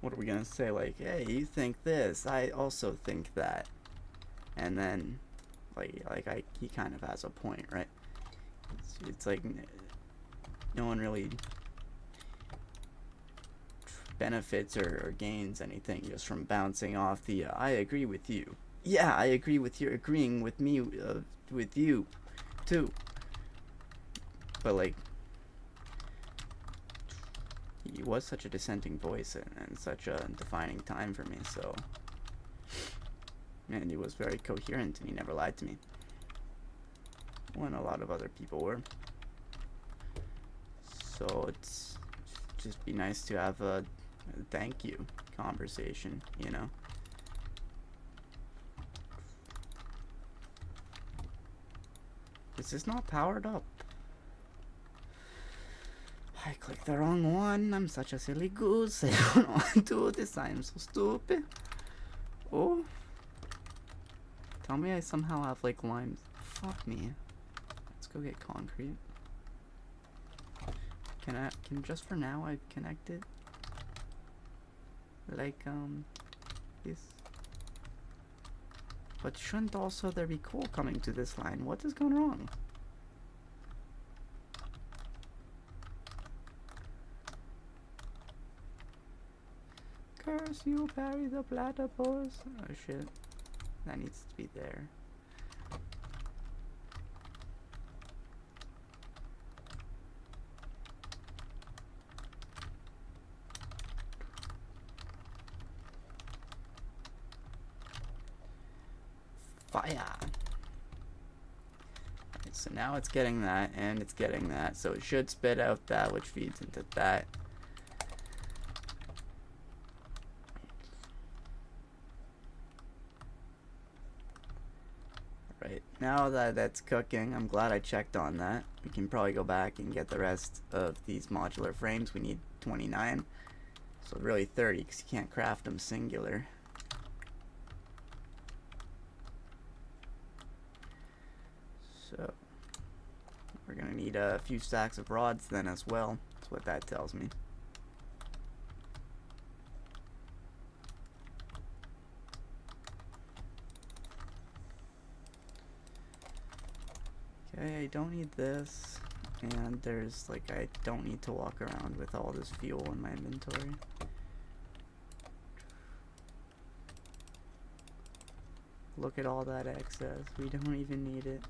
[SPEAKER 1] what are we gonna say? Like, hey, you think this, I also think that, and then he kind of has a point, right? It's like no one really benefits or gains anything just from bouncing off the I agree with you. Yeah, I agree with you agreeing with me with you too. But like, he was such a dissenting voice and such a defining time for me, so, and he was very coherent and he never lied to me when a lot of other people were. So it's just be nice to have a thank you conversation, you know. This is not powered up. I clicked the wrong one. I'm such a silly goose. I don't know how to do this. I am so stupid. Oh. Tell me I somehow have like limes. Fuck me. Let's go get concrete. Can just for now I connect it? Like, this. But shouldn't also there be coal coming to this line? What is going wrong? Curse you, Barry the platypus. Oh shit. That needs to be there. Fire! Right, so now it's getting that, and it's getting that. So it should spit out that, which feeds into that. Right, now that that's cooking, I'm glad I checked on that. We can probably go back and get the rest of these modular frames. We need 29. So really 30, because you can't craft them singular. So we're gonna need a few stacks of rods then as well. That's what that tells me. Okay, I don't need this, and there's like, I don't need to walk around with all this fuel in my inventory. Look at all that excess. We don't even need it.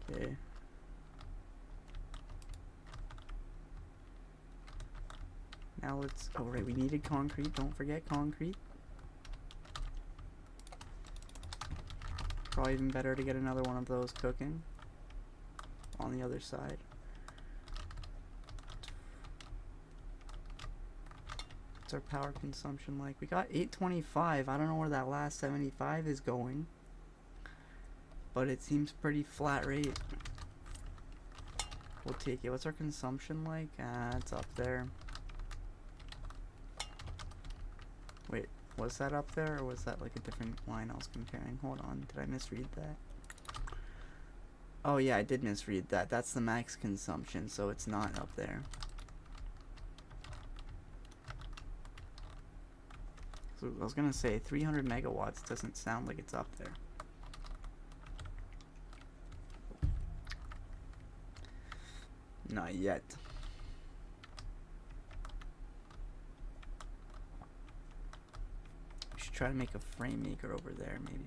[SPEAKER 1] Okay. Now let's, oh right, we needed concrete. Don't forget concrete. Probably even better to get another one of those cooking on the other side. What's our power consumption like? We got 825. I don't know where that last 75 is going, but it seems pretty flat rate. We'll take it. What's our consumption like? It's up there. Wait, was that up there, or was that like a different line I was comparing? Hold on, did I misread that? Oh yeah, I did misread that. That's the max consumption, so it's not up there. So I was gonna say 300 megawatts doesn't sound like it's up there. Not yet. We should try to make a frame maker over there, maybe.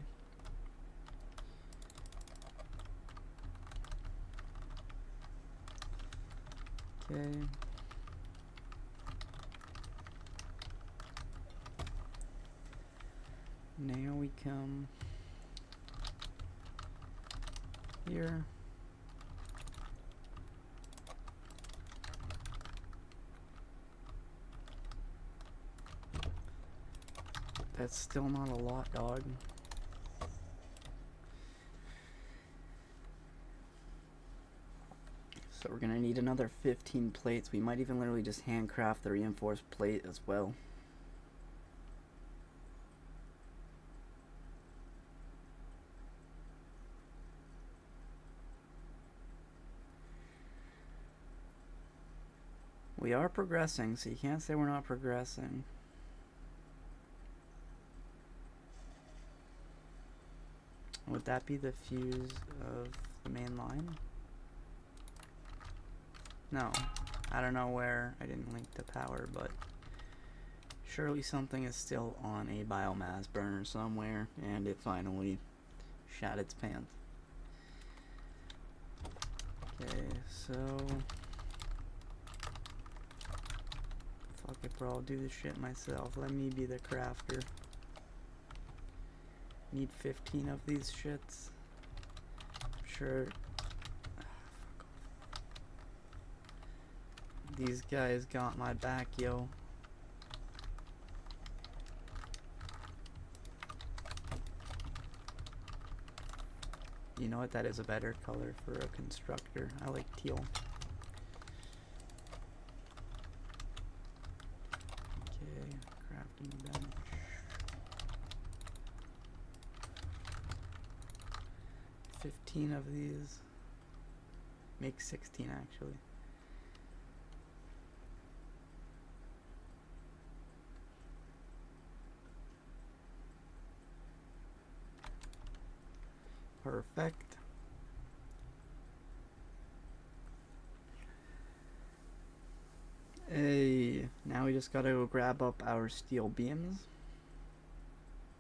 [SPEAKER 1] Okay. Now we come here. That's still not a lot, dog. So we're gonna need another 15 plates. We might even literally just handcraft the reinforced plate as well. We are progressing, so you can't say we're not progressing. Would that be the fuse of the main line? No. I don't know where. I didn't link the power, but surely something is still on a biomass burner somewhere, and it finally shat its pants. Okay, so fuck it, bro. I'll do this shit myself. Let me be the crafter. Need 15 of these shits. I'm sure. These guys got my back, yo. You know what? That is a better color for a constructor. I like teal. Okay, crafting bench. $15 of these. Make 16 actually. Perfect. Hey, now we just gotta go grab up our steel beams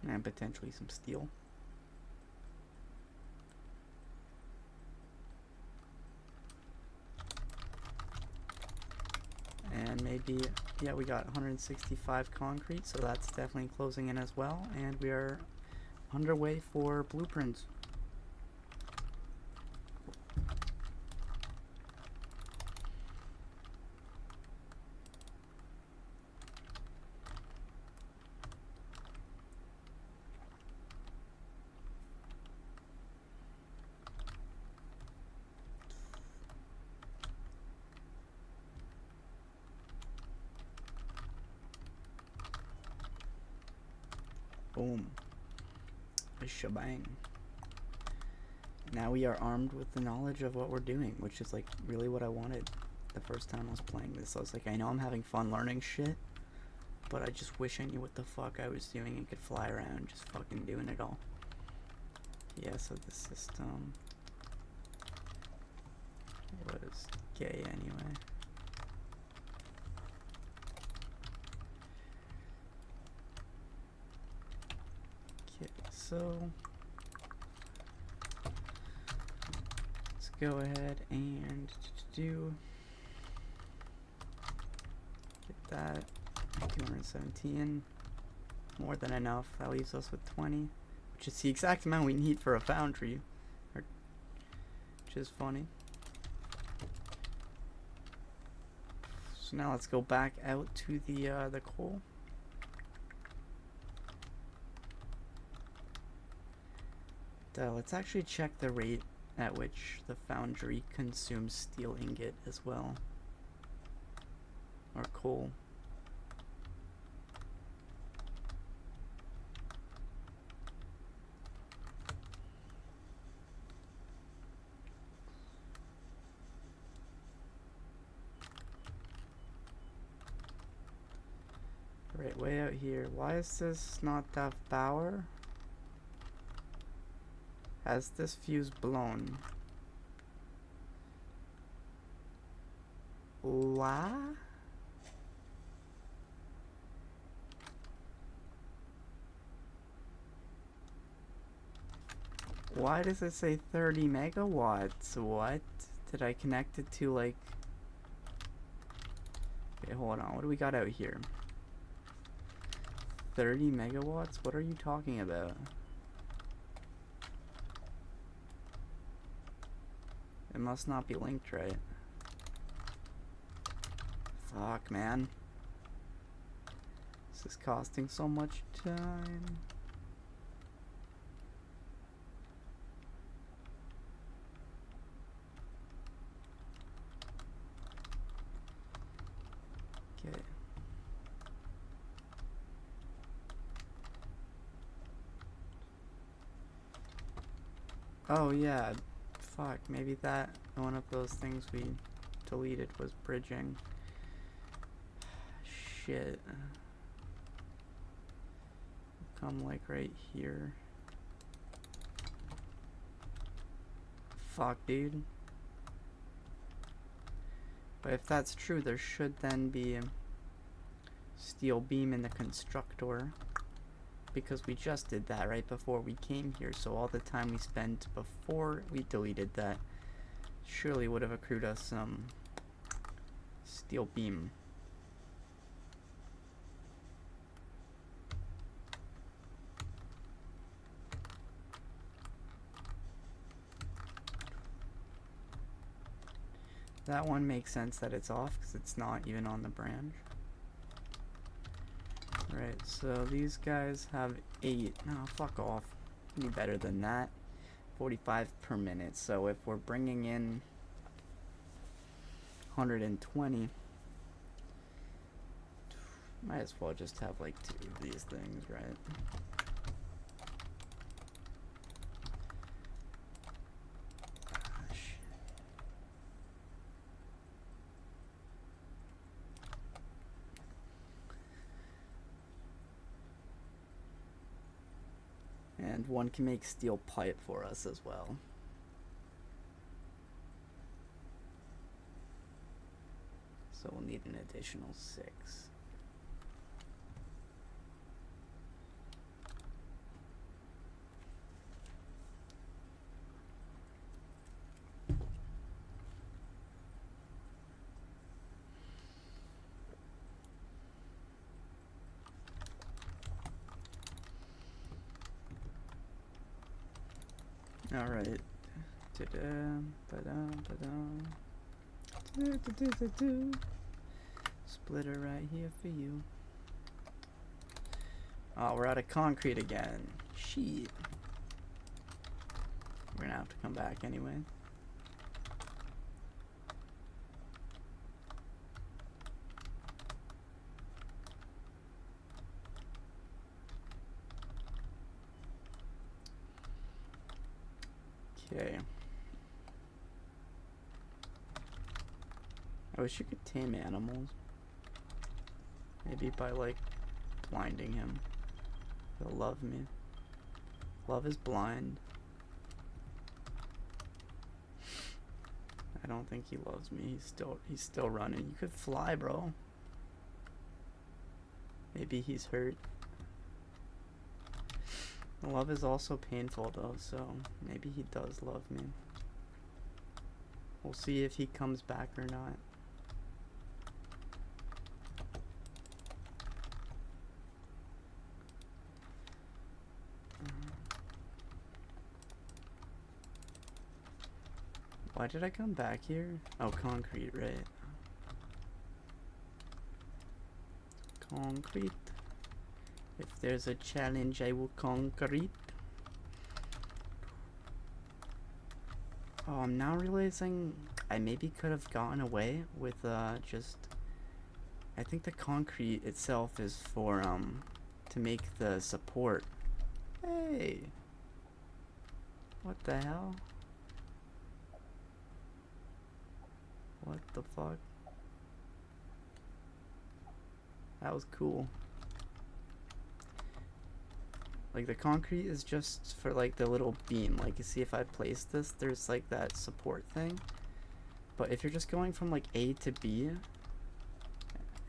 [SPEAKER 1] and potentially some steel. And maybe, yeah, we got 165 concrete, so that's definitely closing in as well. And we are underway for blueprints. Boom. A shebang. Now we are armed with the knowledge of what we're doing, which is like really what I wanted the first time I was playing this. I was like, I know I'm having fun learning shit, but I just wish I knew what the fuck I was doing and could fly around just fucking doing it all. Yeah, so the system was gay anyway. Okay, so let's go ahead and get that 217, more than enough. That leaves us with 20, which is the exact amount we need for a foundry, which is funny. So now let's go back out to the coal. Let's actually check the rate at which the foundry consumes steel ingot as well. Or coal. Right, way out here. Why is this not that power? Has this fuse blown? What? Why does it say 30 megawatts? What? Did I connect it to like... Okay, hold on. What do we got out here? 30 megawatts? What are you talking about? It must not be linked right. Fuck, man. This is costing so much time. Okay. Oh yeah. Fuck, maybe that one of those things we deleted was bridging. Shit. Come like right here. Fuck, dude. But if that's true, there should then be a steel beam in the constructor. Because we just did that right before we came here, so all the time we spent before we deleted that surely would have accrued us some steel beam. That one makes sense that it's off because it's not even on the branch. Right, so these guys have 8. No, fuck off. Need better than that. 45 per minute. So if we're bringing in 120, might as well just have like 2 of these things, right? And one can make steel pipe for us as well. So we'll need an additional 6. Alright. Splitter right here for you. Oh, we're out of concrete again. Shit. We're gonna have to come back anyway. Okay. I wish you could tame animals. Maybe by like blinding him. He'll love me. Love is blind. I don't think he loves me. He's still running. You could fly, bro. Maybe he's hurt. Love is also painful though, so maybe he does love me. We'll see if he comes back or not. Why did I come back here? Oh, concrete, right. Concrete. If there's a challenge, I will concrete. Oh, I'm now realizing I maybe could have gotten away with just... I think the concrete itself is for to make the support. Hey! What the hell? What the fuck? That was cool. Like, the concrete is just for like the little beam. Like, you see, if I place this, there's like that support thing. But if you're just going from like A to B,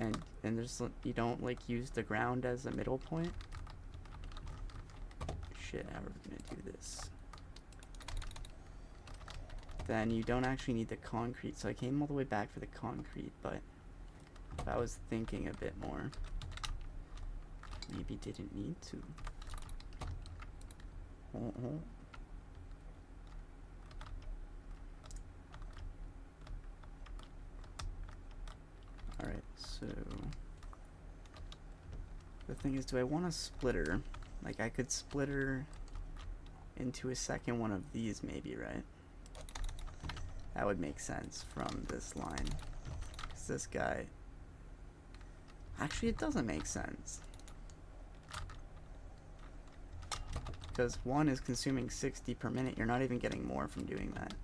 [SPEAKER 1] and there's, you don't like use the ground as a middle point. Shit, how are we gonna do this? Then you don't actually need the concrete. So I came all the way back for the concrete, but if I was thinking a bit more, maybe didn't need to. Alright, so the thing is, do I want a splitter? Like, I could splitter into a second one of these maybe, right? That would make sense from this line. 'Cause this guy... Actually, it doesn't make sense. Because one is consuming 60 per minute. You're not even getting more from doing that.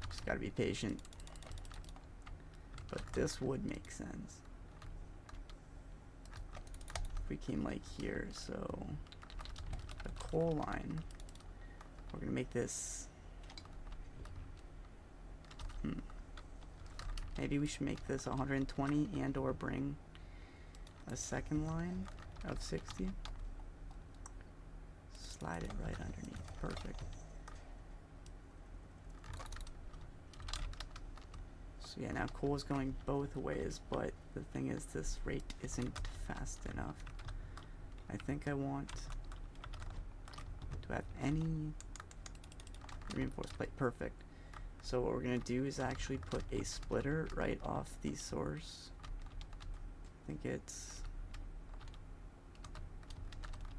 [SPEAKER 1] Just gotta be patient. But this would make sense. If we came like here, so the coal line, we're gonna make this. Maybe we should make this 120 and or bring a second line of 60. Slide it right underneath. Perfect. So yeah, now coal is going both ways, but the thing is, this rate isn't fast enough. I think I want to have any reinforced plate. Perfect. So what we're gonna do is actually put a splitter right off the source. I think it's...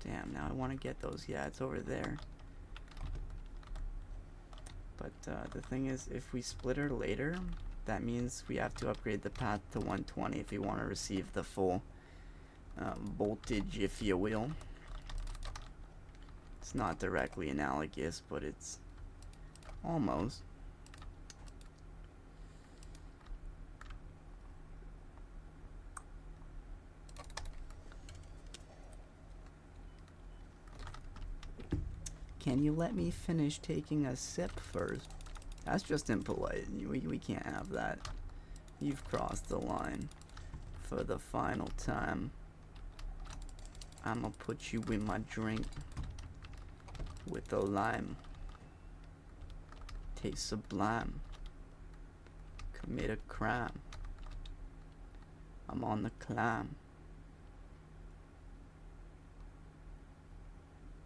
[SPEAKER 1] Damn, now I want to get those. Yeah, it's over there. But the thing is, if we splitter later, that means we have to upgrade the path to 120 if we want to receive the full voltage, if you will. It's not directly analogous, but it's almost. Can you let me finish taking a sip first? That's just impolite. We can't have that. You've crossed the line. For the final time, I'ma put you in my drink with a lime. Taste sublime. Commit a crime. I'm on the climb.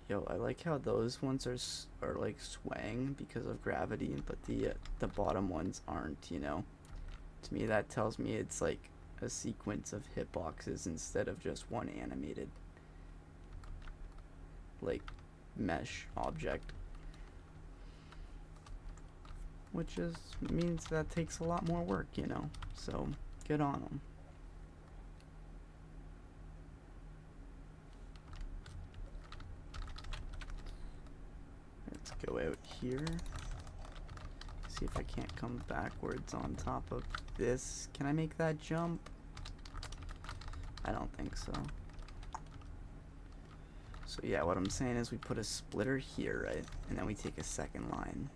[SPEAKER 1] Yo, I like how those ones are like swaying because of gravity, but the bottom ones aren't, you know. To me, that tells me it's like a sequence of hitboxes instead of just one animated like mesh object, which means that takes a lot more work, you know. So good on them. Go out here. See if I can't come backwards on top of this. Can I make that jump? I don't think so. So yeah, what I'm saying is we put a splitter here, right? And then we take a second line.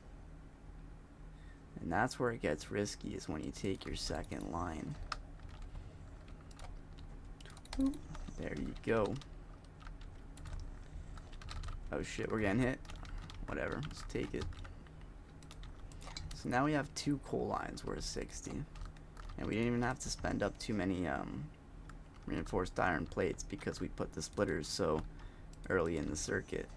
[SPEAKER 1] And that's where it gets risky, is when you take your second line. There you go. Oh shit, we're getting hit. Whatever, let's take it. So now we have two coal lines worth 60. And we didn't even have to spend up too many reinforced iron plates because we put the splitters so early in the circuit.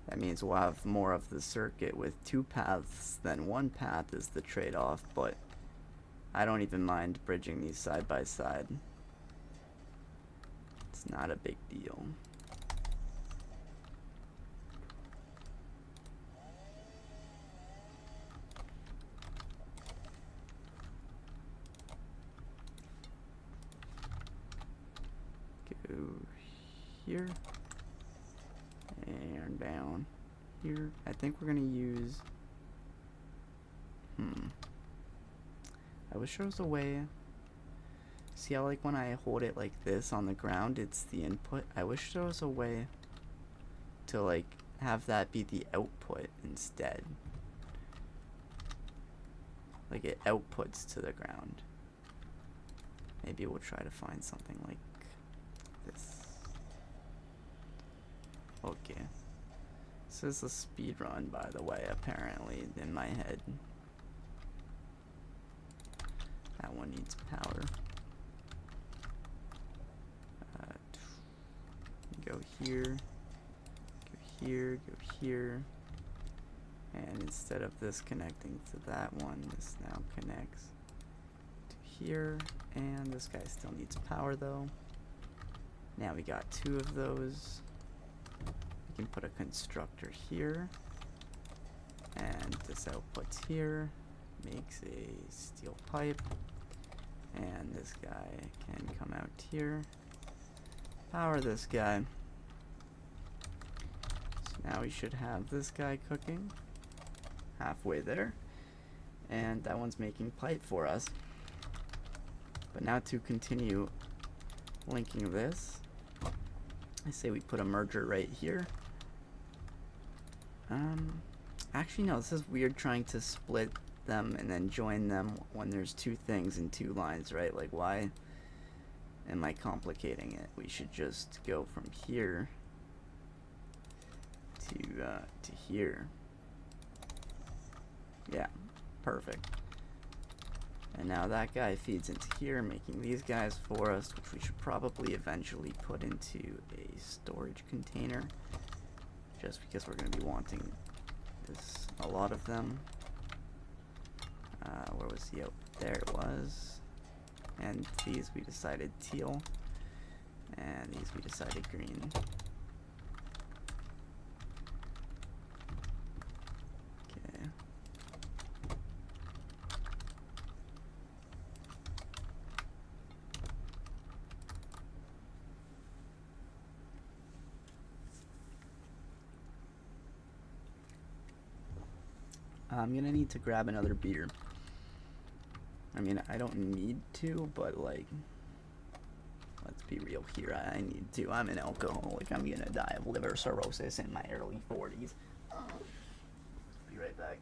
[SPEAKER 1] That means we'll have more of the circuit with two paths than one path is the trade-off, but I don't even mind bridging these side by side. It's not a big deal. Go here and down here. I think we're gonna use I wish there was a way. See how, like, when I hold it like this on the ground, it's the input? I wish there was a way to, like, have that be the output instead. Like, it outputs to the ground. Maybe we'll try to find something like this. Okay. This is a speed run, by the way, apparently, in my head. That one needs power. Go here, go here, go here. And instead of this connecting to that one, this now connects to here. And this guy still needs power though. Now we got 2 of those. We can put a constructor here. And this outputs here. Makes a steel pipe. And this guy can come out here. Power this guy. So now we should have this guy cooking. Halfway there. And that one's making pipe for us. But now to continue linking this, I say we put a merger right here. Actually no, this is weird trying to split them and then join them when there's 2 things in 2 lines, right? Like, why am I complicating it? We should just go from here to here. Yeah, perfect. And now that guy feeds into here, making these guys for us, which we should probably eventually put into a storage container, just because we're going to be wanting this, a lot of them. Where was he? Oh, there it was. And these we decided teal, and these we decided green. Okay. I'm gonna need to grab another beer. I mean, I don't need to, but, like, let's be real here. I need to. I'm an alcoholic. I'm gonna die of liver cirrhosis in my early 40s. Be right back.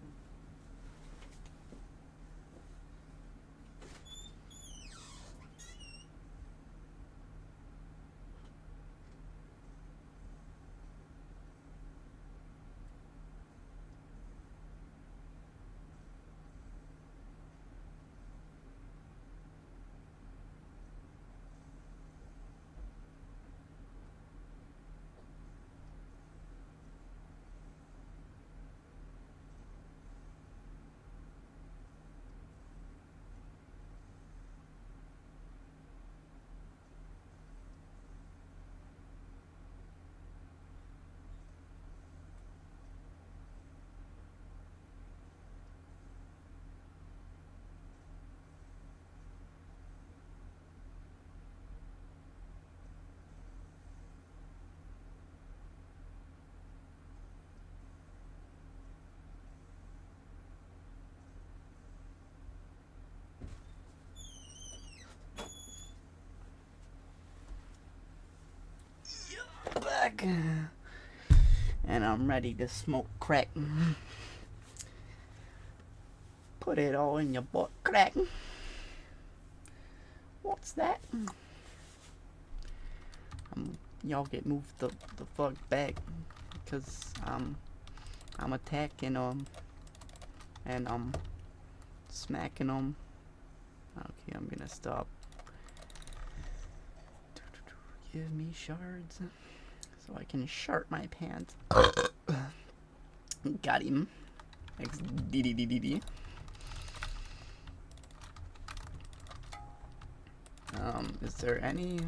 [SPEAKER 1] Back, and I'm ready to smoke crack. Put it all in your butt crack. What's that? Y'all get moved the fuck back, because I'm attacking them and I'm smacking them. Okay, I'm gonna stop. Give me shards so I can shart my pants. Got him. XDDDD. Is there any...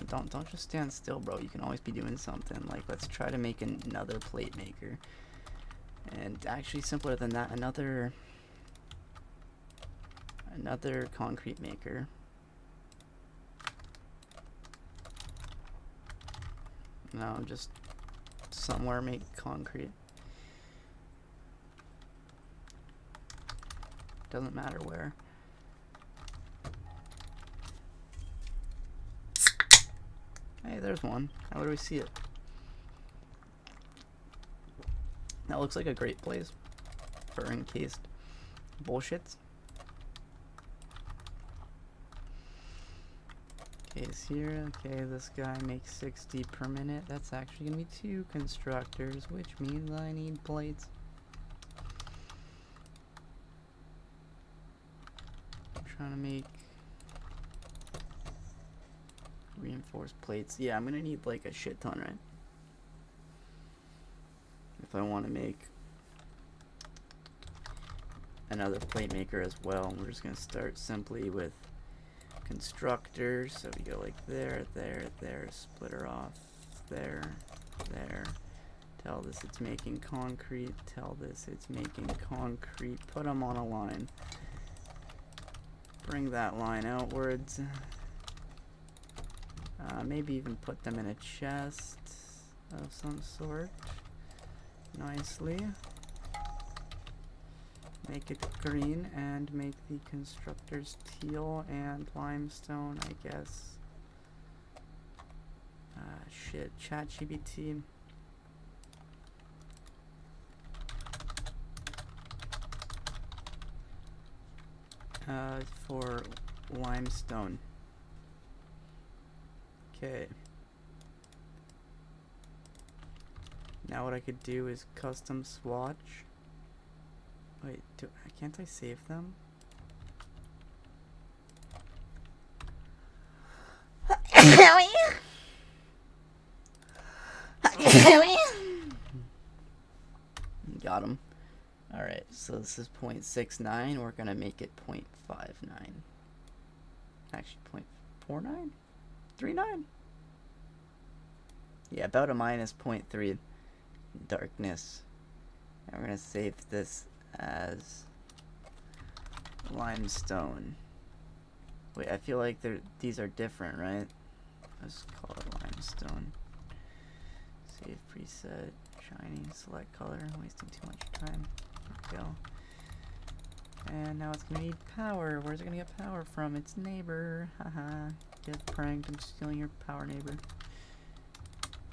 [SPEAKER 1] don't just stand still, bro. You can always be doing something. Like, let's try to make another plate maker. And actually, simpler than that, another concrete maker. No, just somewhere make concrete. Doesn't matter where. Hey, there's one. I literally see it. That looks like a great place for encased bullshits. Case here. Okay, this guy makes 60 per minute. That's actually gonna be 2 constructors, which means I need plates. I'm trying to make reinforced plates. Yeah, I'm gonna need like a shit ton, right? If I want to make another plate maker as well. We're just gonna start simply with constructors. So we go like there, split her off, there. Tell this it's making concrete, tell this it's making concrete, put them on a line. Bring that line outwards. Maybe even put them in a chest of some sort. Nicely. Make it green and make the constructors teal and limestone, I guess. Shit, ChatGPT. For limestone. Okay. Now what I could do is custom swatch. Wait, can't I save them? Got him. Alright, so this is 0.69. We're gonna make it 0.59. Actually, 0.49? 39? Yeah, about a minus 0.3 darkness. And we're gonna save this as limestone. Wait, I feel like these are different, right? Let's call it limestone. Save preset, shiny, select color, wasting too much time. There we go. And now it's gonna need power. Where's it gonna get power from? Its neighbor. Haha. Get pranked. I'm stealing your power, neighbor.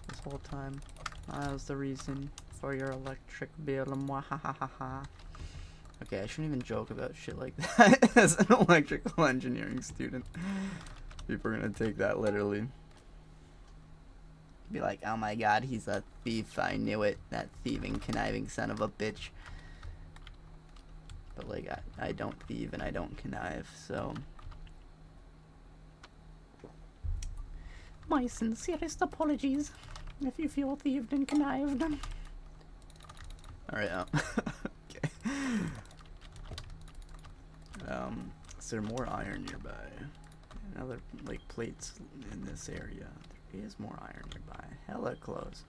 [SPEAKER 1] This whole time. That was the reason for your electric bill. Mwahahaha. Okay, I shouldn't even joke about shit like that as an electrical engineering student. People are gonna take that literally. Be like, oh my god, he's a thief. I knew it. That thieving, conniving son of a bitch. But like, I don't thieve and I don't connive, so. My sincerest apologies if you feel thieved and connived. Alright, okay. Is there more iron nearby? Another, like, plates in this area. There is more iron nearby. Hella close.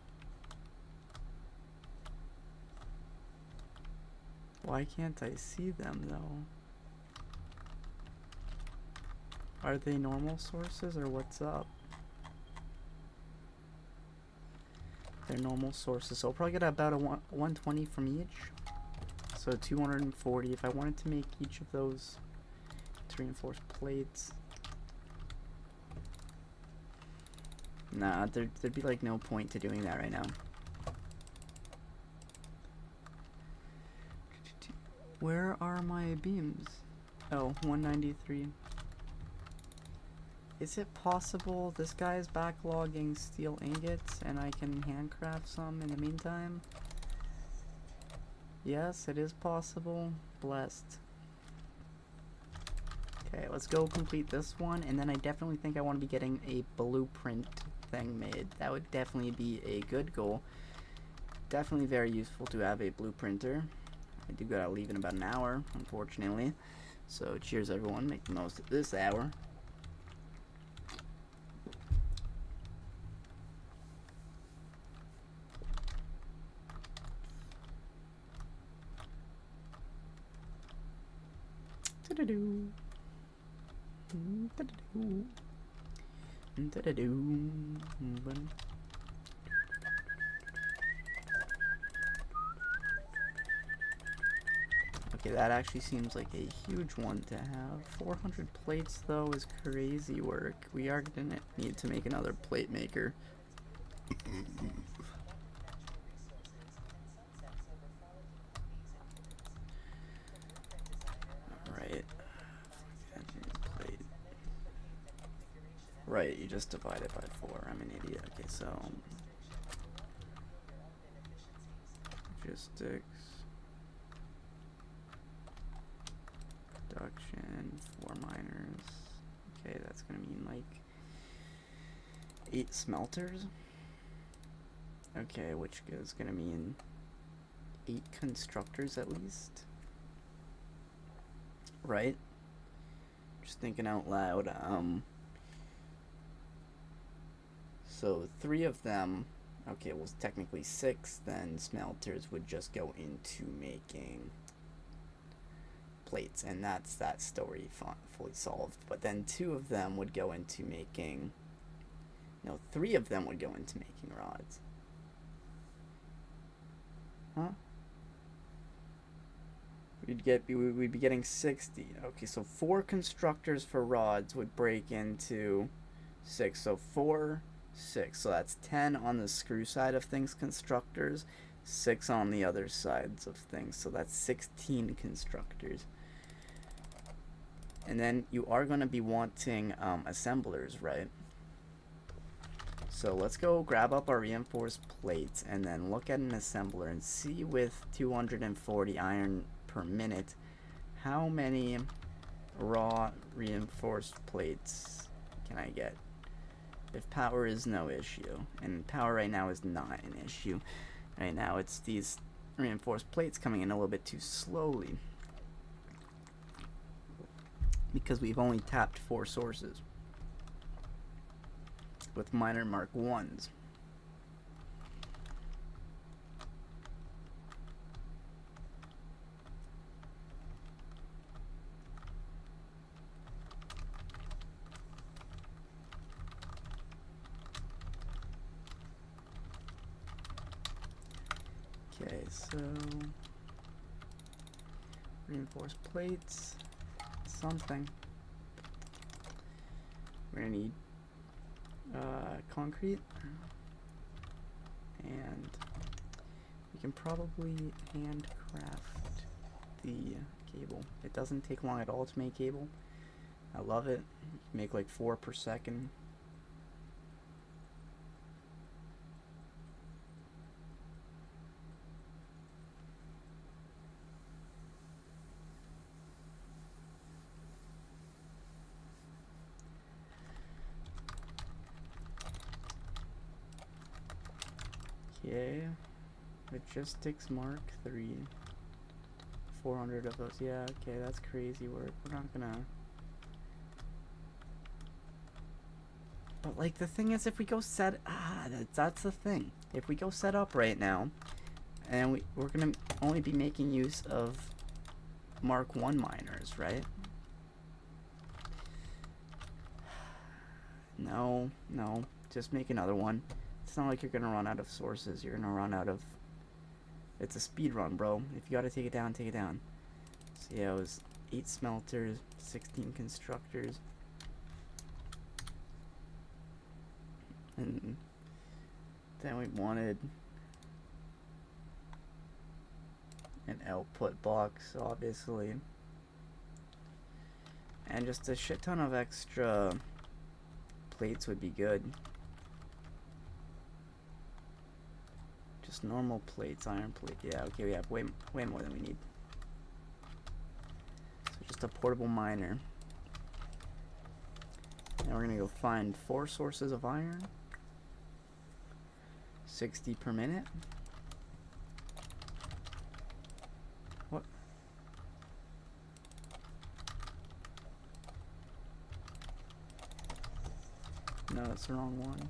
[SPEAKER 1] Why can't I see them, though? Are they normal sources, or what's up? They're normal sources, so I'll probably get about a 120 from each. So 240 if I wanted to make each of those to reinforce plates. Nah, there'd be like no point to doing that right now. Where are my beams? Oh, 193. Is it possible this guy is backlogging steel ingots and I can handcraft some in the meantime? Yes, it is possible. Blessed. Okay, let's go complete this one, and then I definitely think I want to be getting a blueprint thing made. That would definitely be a good goal. Definitely very useful to have a blueprinter. I do gotta leave in about an hour, unfortunately. So cheers everyone, make the most of this hour. Okay, that actually seems like a huge one to have. 400 plates, though, is crazy work. We are gonna need to make another plate maker. Alright. Plate. Right, you just divide it by 4. I'm an idiot. Okay, so... logistics. Production, 4 miners. Okay, that's gonna mean like 8 smelters. Okay, which is gonna mean 8 constructors at least. Right? Just thinking out loud. So 3 of them, okay, well technically 6 then smelters would just go into making plates, and that's that story fully solved. But then 2 of them would go into making, no, 3 of them would go into making rods. Huh? We'd be getting 60. Okay, so 4 constructors for rods would break into 6. So 4, 6. So that's 10 on the screw side of things, constructors. 6 on the other sides of things. So that's 16 constructors. And then you are going to be wanting assemblers, right? So let's go grab up our reinforced plates and then look at an assembler and see with 240 iron per minute how many raw reinforced plates can I get if power is no issue. And power right now is not an issue. Right now it's these reinforced plates coming in a little bit too slowly because we've only tapped 4 sources with miner mark 1s. Okay, so reinforced plates, something. We're gonna need concrete, and we can probably handcraft the cable. It doesn't take long at all to make cable. I love it. You can make like 4 per second. Okay, logistics mark 3. 400 of those. Yeah, okay, that's crazy work. We're not gonna. But like the thing is, if we go set, that's the thing. If we go set up right now, and we're gonna only be making use of Mark 1 miners, right? No, just make another one. It's not like you're gonna run out of sources. You're gonna run out of. It's a speed run, bro. If you gotta take it down, take it down. So yeah, it was 8 smelters, 16 constructors, and then we wanted an output box, obviously, and just a shit ton of extra plates would be good. Just normal plates, iron plate. Yeah, okay, we have way more than we need. So just a portable miner. Now we're gonna go find 4 sources of iron. 60 per minute. What? No, that's the wrong one.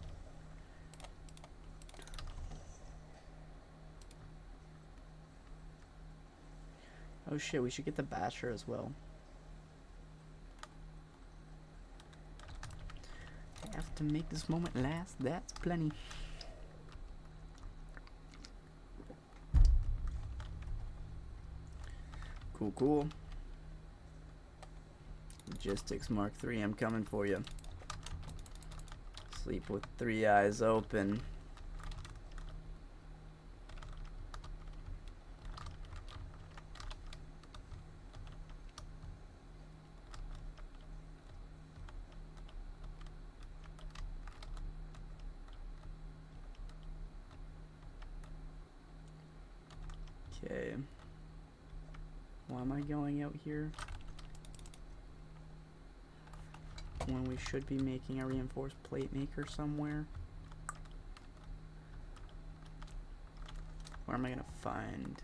[SPEAKER 1] Oh shit, we should get the basher as well. to make this moment last, that's plenty. Cool, cool. Logistics Mark III, I'm coming for you. Sleep with 3 eyes open. Okay. Why am I going out here when we should be making a reinforced plate maker somewhere? Where am I gonna find?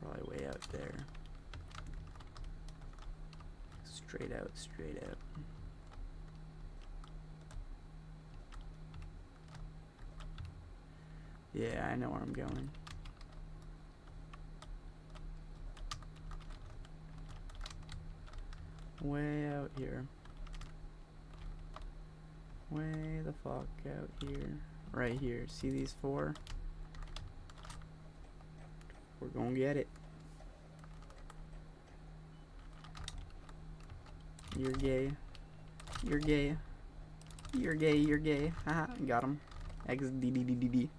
[SPEAKER 1] Probably way out there. Straight out, straight out. Yeah, I know where I'm going. Way out here. Way the fuck out here. Right here. See these 4? We're gonna get it. You're gay. You're gay. You're gay, you're gay. Haha, got him. XDDDD.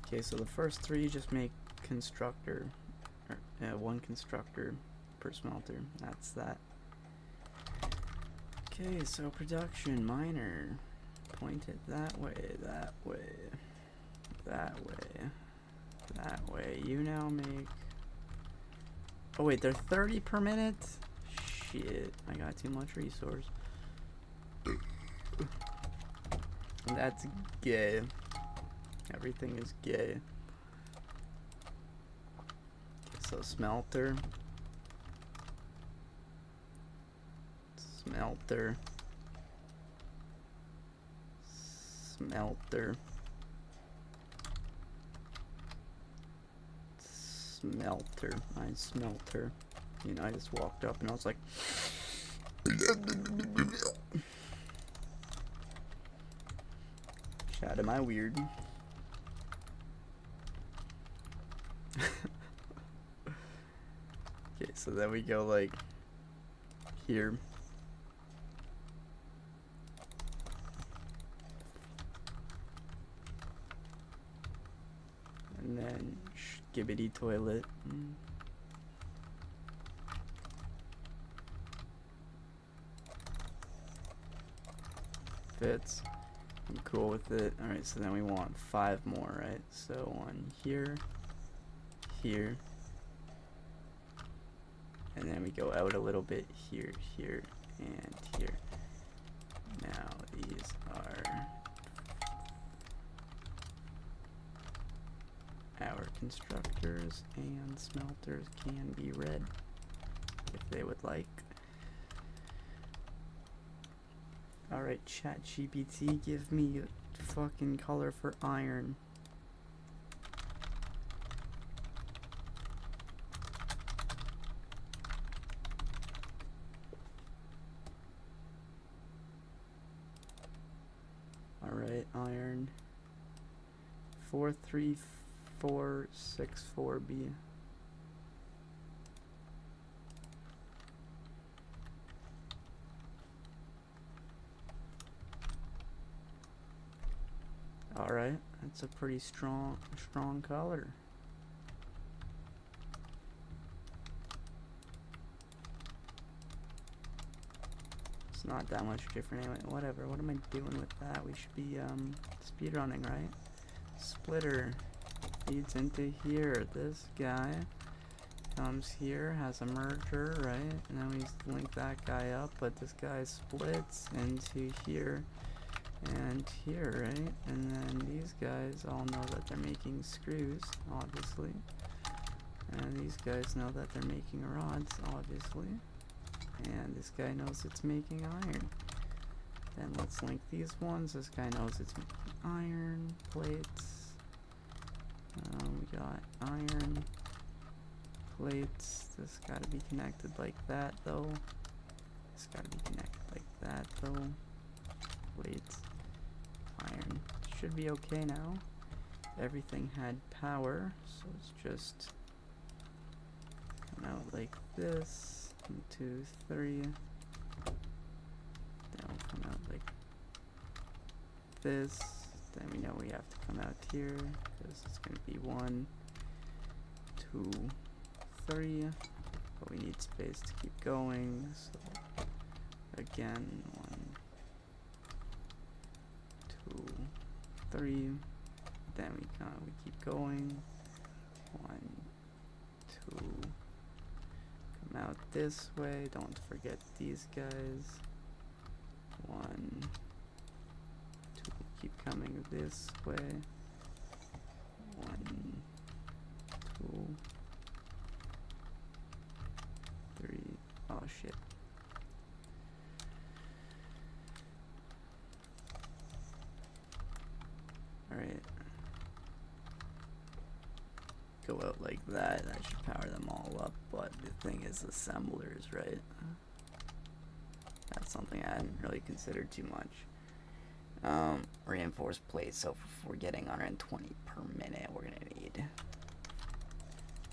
[SPEAKER 1] Okay, so the first 3 just make constructor, or 1 constructor per smelter. That's that. Okay, so production, miner, point it that way, that way, that way, that way. You now make, oh wait, they're 30 per minute? Shit, I got too much resource. That's gay. Everything is gay. So smelter. Smelter. Smelter. Smelter. I smelter. You know, I just walked up and I was like Chat, am I weird? Okay, so then we go like here. And then skibbity toilet. Fits. I'm cool with it. Alright, so then we want 5 more, right? So 1 here, here, and then we go out a little bit here, here, and here. Now these are our constructors, and smelters can be red if they would like. Alright, ChatGPT, give me a fucking color for iron. Alright, iron. 43464B. Alright, that's a pretty strong color. It's not that much different anyway. Whatever, what am I doing with that? We should be speedrunning, right? Splitter feeds into here. This guy comes here, has a merger, right? And then we link that guy up, but this guy splits into here and here, right? And then these guys all know that they're making screws, obviously. And these guys know that they're making rods, obviously. And this guy knows it's making iron. Then let's link these ones. This guy knows it's making iron plates. We got iron plates. This gotta be connected like that, though. This gotta be connected like that, though. Plates. Iron. Should be okay now. Everything had power, so it's just come out like this. 1, 2, 3. Then we'll come out like this. Then we know we have to come out here because it's going to be 1, 2, 3. But we need space to keep going. So again, 1, 2, 3. Then we keep going. 1, 2. Come out this way. Don't forget these guys. 1, 2. Keep coming this way. 1, 2, 3. Oh shit. Alright. Go out like that. That should power them all up. But the thing is assemblers, right? That's something I hadn't really considered too much. Reinforced plates. So if we're getting 120 per minute, we're gonna need.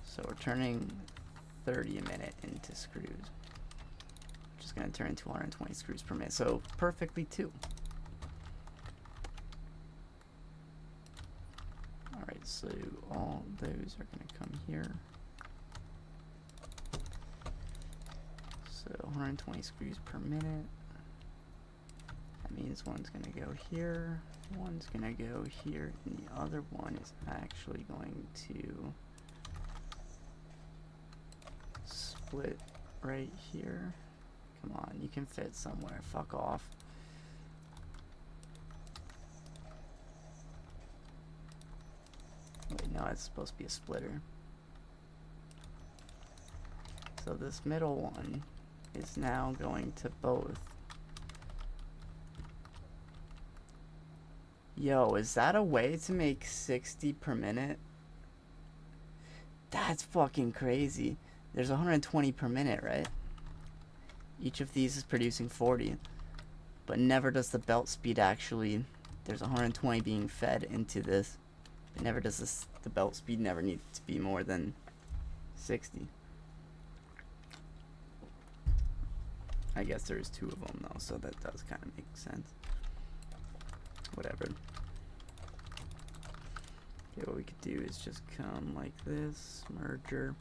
[SPEAKER 1] So we're turning 30 a minute into screws, which is gonna turn into 120 screws per minute. So perfectly 2. Alright, so all those are going to come here. So 120 screws per minute. That means one's going to go here, one's going to go here, and the other one is actually going to split right here. Come on, you can fit somewhere. Fuck off. Wait, no, it's supposed to be a splitter. So this middle one is now going to both. Yo, is that a way to make 60 per minute? That's fucking crazy. There's 120 per minute, right? Each of these is producing 40. But never does the belt speed actually... There's 120 being fed into this. It never does this, the belt speed never needs to be more than 60. I guess there's 2 of them though, so that does kind of make sense. Whatever. Okay, what we could do is just come like this, merger,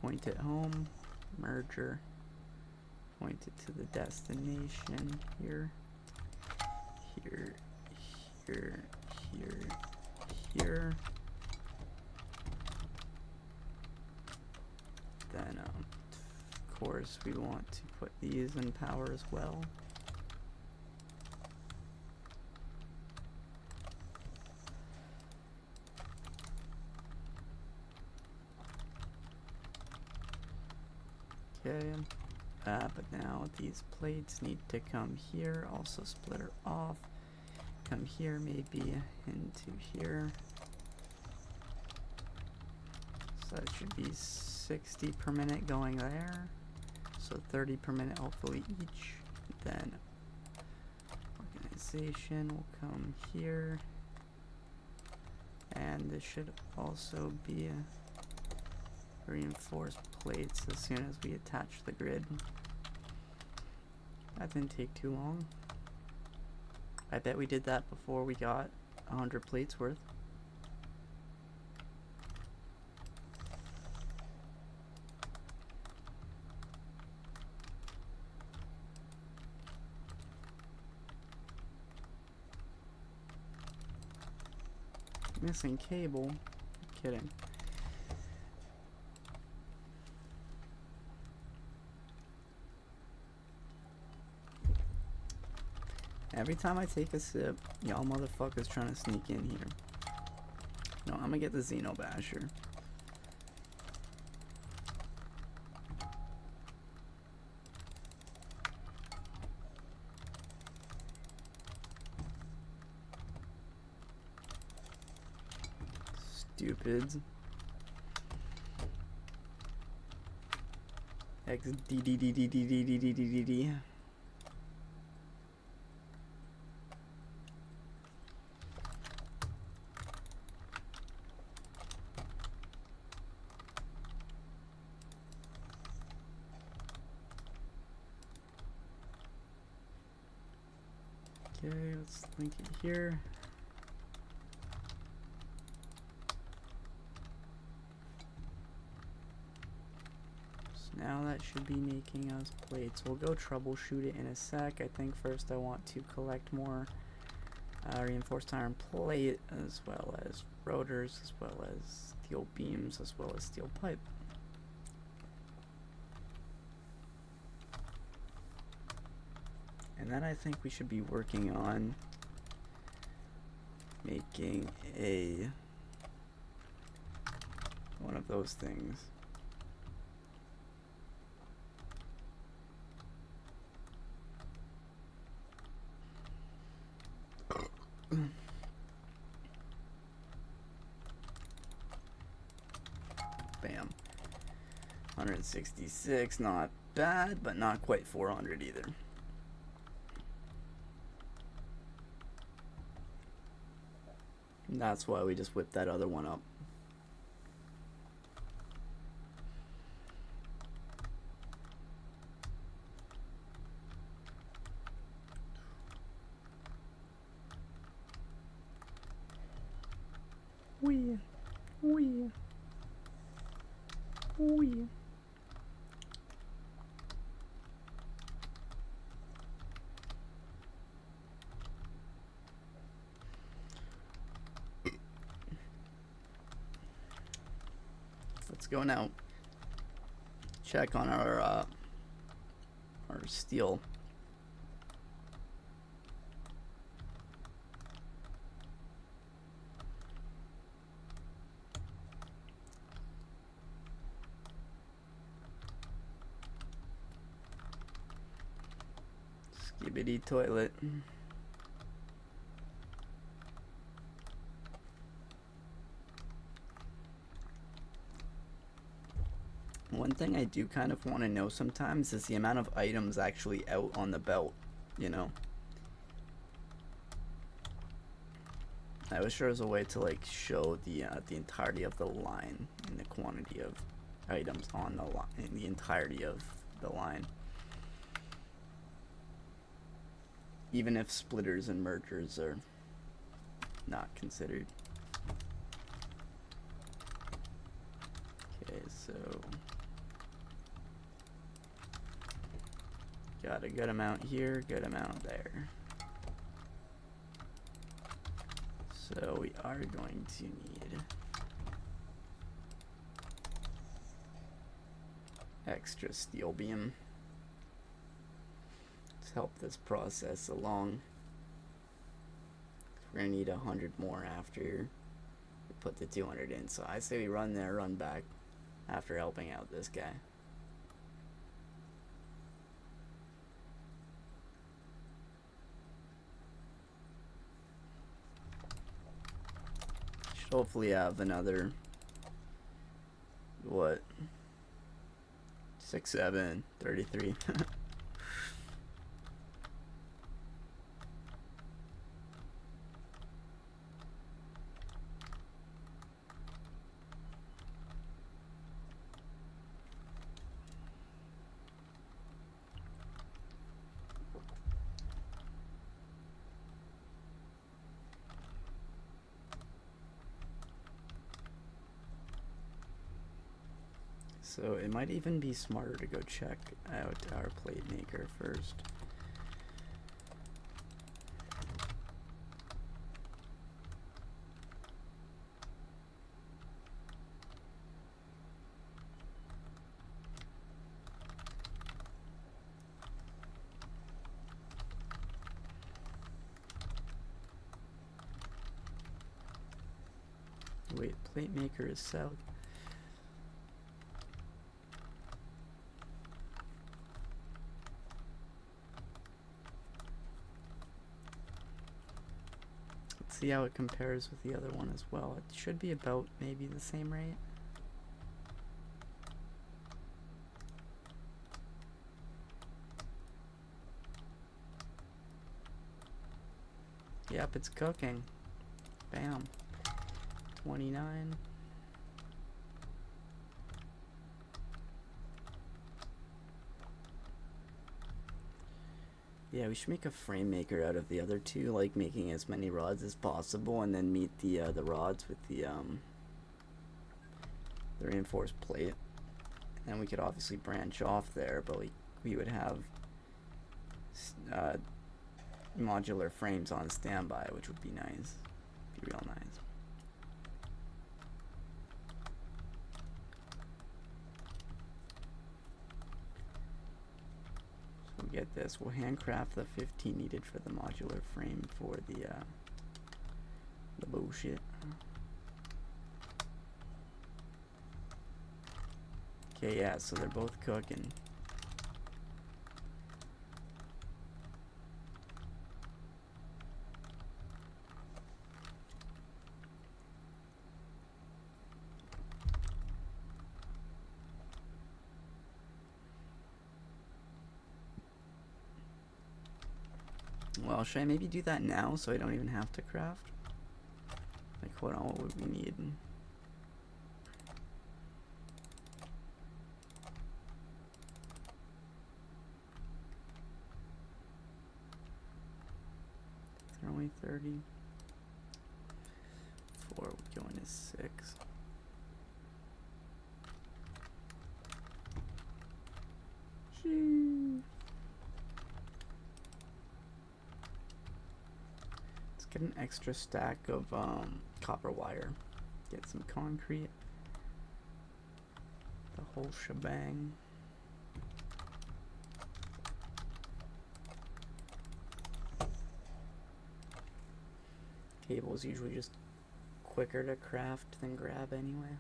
[SPEAKER 1] point it home, merger, point it to the destination here, here, here, here, here. Then of course we want to put these in power as well. Okay, but now these plates need to come here, also splitter off, come here maybe into here. So that should be 60 per minute going there, so 30 per minute hopefully each. Then organization will come here, and this should also be reinforced plates as soon as we attach the grid. That didn't take too long. I bet we did that before we got 100 plates worth. Missing cable? Kidding. Every time I take a sip, y'all motherfuckers trying to sneak in here. No, I'm gonna get the Xeno Basher. stupids. X D D D D D D D D D D D. Okay, let's link it here. So now that should be making us plates. We'll go troubleshoot it in a sec. I think first I want to collect more reinforced iron plate, as well as rotors, as well as steel beams, as well as steel pipe. And then I think we should be working on making one of those things. Bam. 166, not bad, but not quite 400 either. And that's why we just whipped that other one up. Wee. Let's go now. Check on our steel. Skibbity toilet. One thing I do kind of want to know sometimes is the amount of items actually out on the belt, you know. I wish there was a way to like show the entirety of the line and the quantity of items on the line, in the entirety of the line. Even if splitters and mergers are not considered. Okay, so got a good amount here, good amount there. So we are going to need extra steel beam to help this process along. We're gonna need 100 more after we put the 200 in. So I say we run there, run back after helping out this guy. Should hopefully have another, what, 6, 7, 33. So it might even be smarter to go check out our plate maker first. Wait, plate maker is south. see how it compares with the other one as well. It should be about maybe the same rate. Yep, it's cooking. Bam. 29. Yeah, we should make a frame maker out of the other two, like making as many rods as possible, and then meet the rods with the reinforced plate. And we could obviously branch off there, but we would have modular frames on standby, which would be nice. Be real nice. So we'll get this. We'll handcraft the 15 needed for the modular frame for the bullshit. Okay, yeah, so they're both cooking. Well, should I maybe do that now so I don't even have to craft? Like, hold on, what would we need? They're only 30. 4 would go into 6. Let's get an extra stack of copper wire. Get some concrete. The whole shebang. Cable is usually just quicker to craft than grab anyway.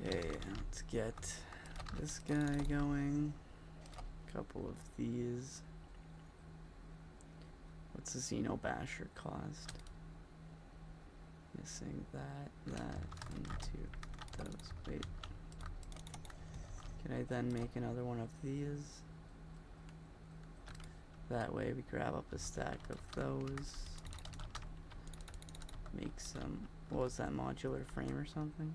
[SPEAKER 1] Okay, let's get this guy going. A couple of these. What's the Xeno Basher cost? Missing that, and 2 of those. Wait. Can I then make another one of these? That way we grab up a stack of those. Make some, what was that, modular frame or something?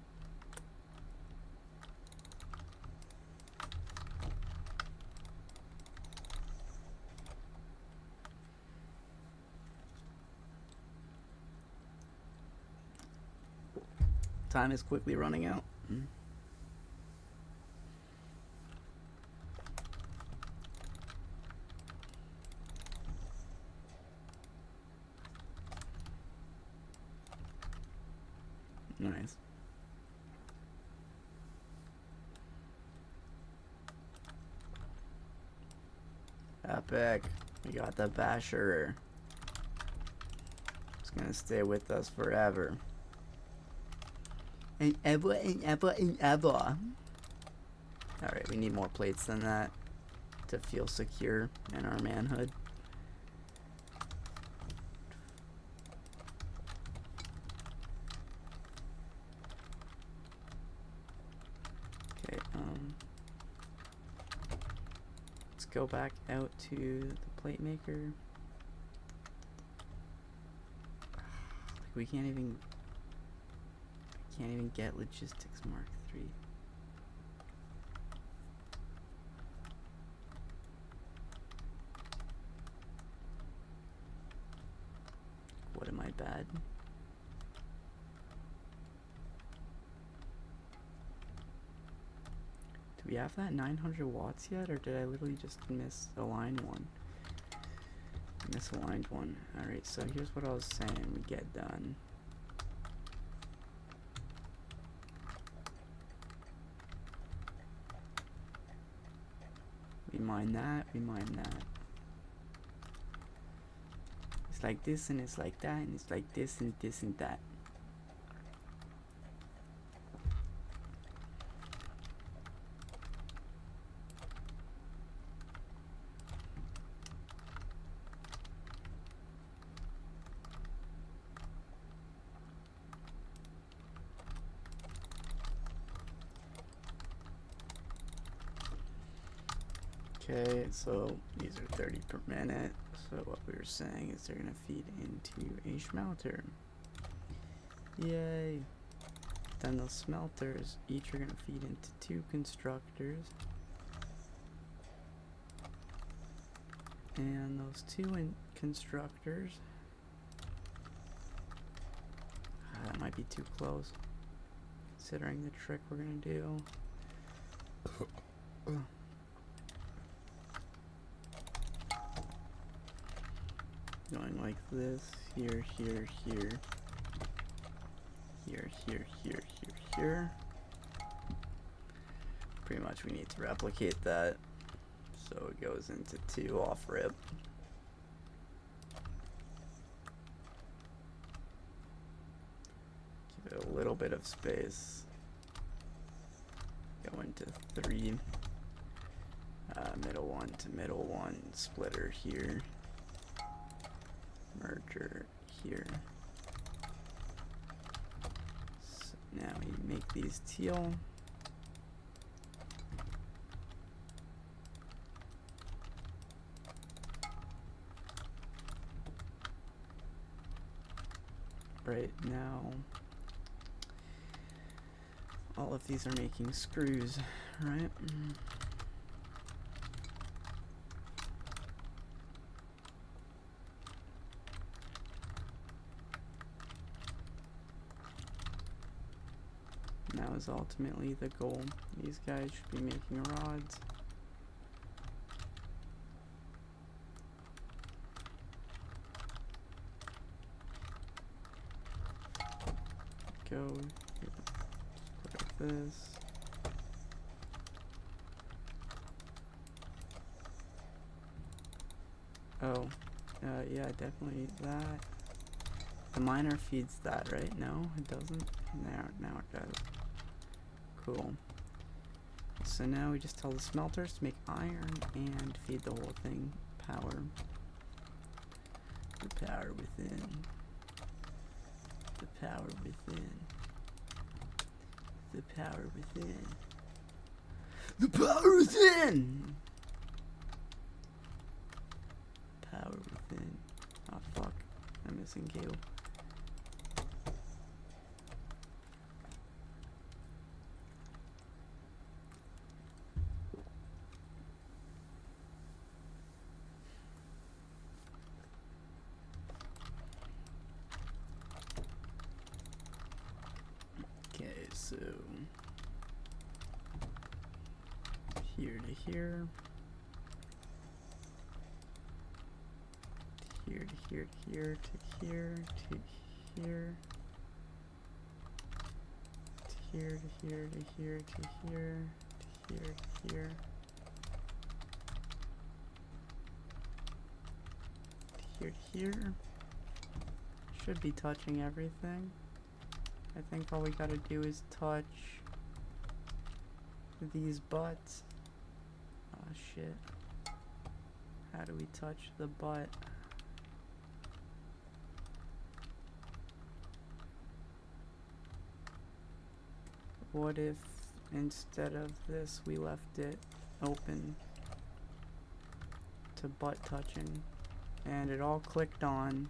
[SPEAKER 1] Time is quickly running out. Nice. Epic. We got the Basher. It's gonna stay with us forever. And ever and ever and ever. Alright, we need more plates than that to feel secure in our manhood. Okay, let's go back out to the plate maker. Like, we can't even get logistics Mark 3. What am I bad? Do we have that 900 watts yet, or did I literally just misalign one? Misaligned one. Alright, so here's what I was saying we get done. We mine that, we mine that. like this, and it's like that, and it's like this and this and that. Okay, so these are 30 per minute. So what we were saying is they're gonna feed into a smelter. Yay! Then those smelters each are gonna feed into 2 constructors. And those 2 constructors, that might be too close considering the trick we're gonna do. Going like this, here, here, here, here, here, here, here, here. Pretty much we need to replicate that. So it goes into 2 off rip. Give it a little bit of space. Go into 3. Middle 1 to middle 1. Splitter here. Merger here. So now we make these teal. Right now, all of these are making screws, right? That was ultimately the goal. These guys should be making rods. Go like this. Oh, yeah, definitely that. The miner feeds that, right? No, it doesn't. Now it does. Cool. So now we just tell the smelters to make iron and feed the whole thing power. The power within. The power within. The power within. The power within! Power within. Oh fuck. I'm missing cable. Okay, so here to here. Here to here to here to here to here to here to here to here to here to here to here to here to here. Should be touching everything. I think all we gotta do is touch these butts. Oh shit. How do we touch the butt? What if instead of this we left it open to butt touching and it all clicked on?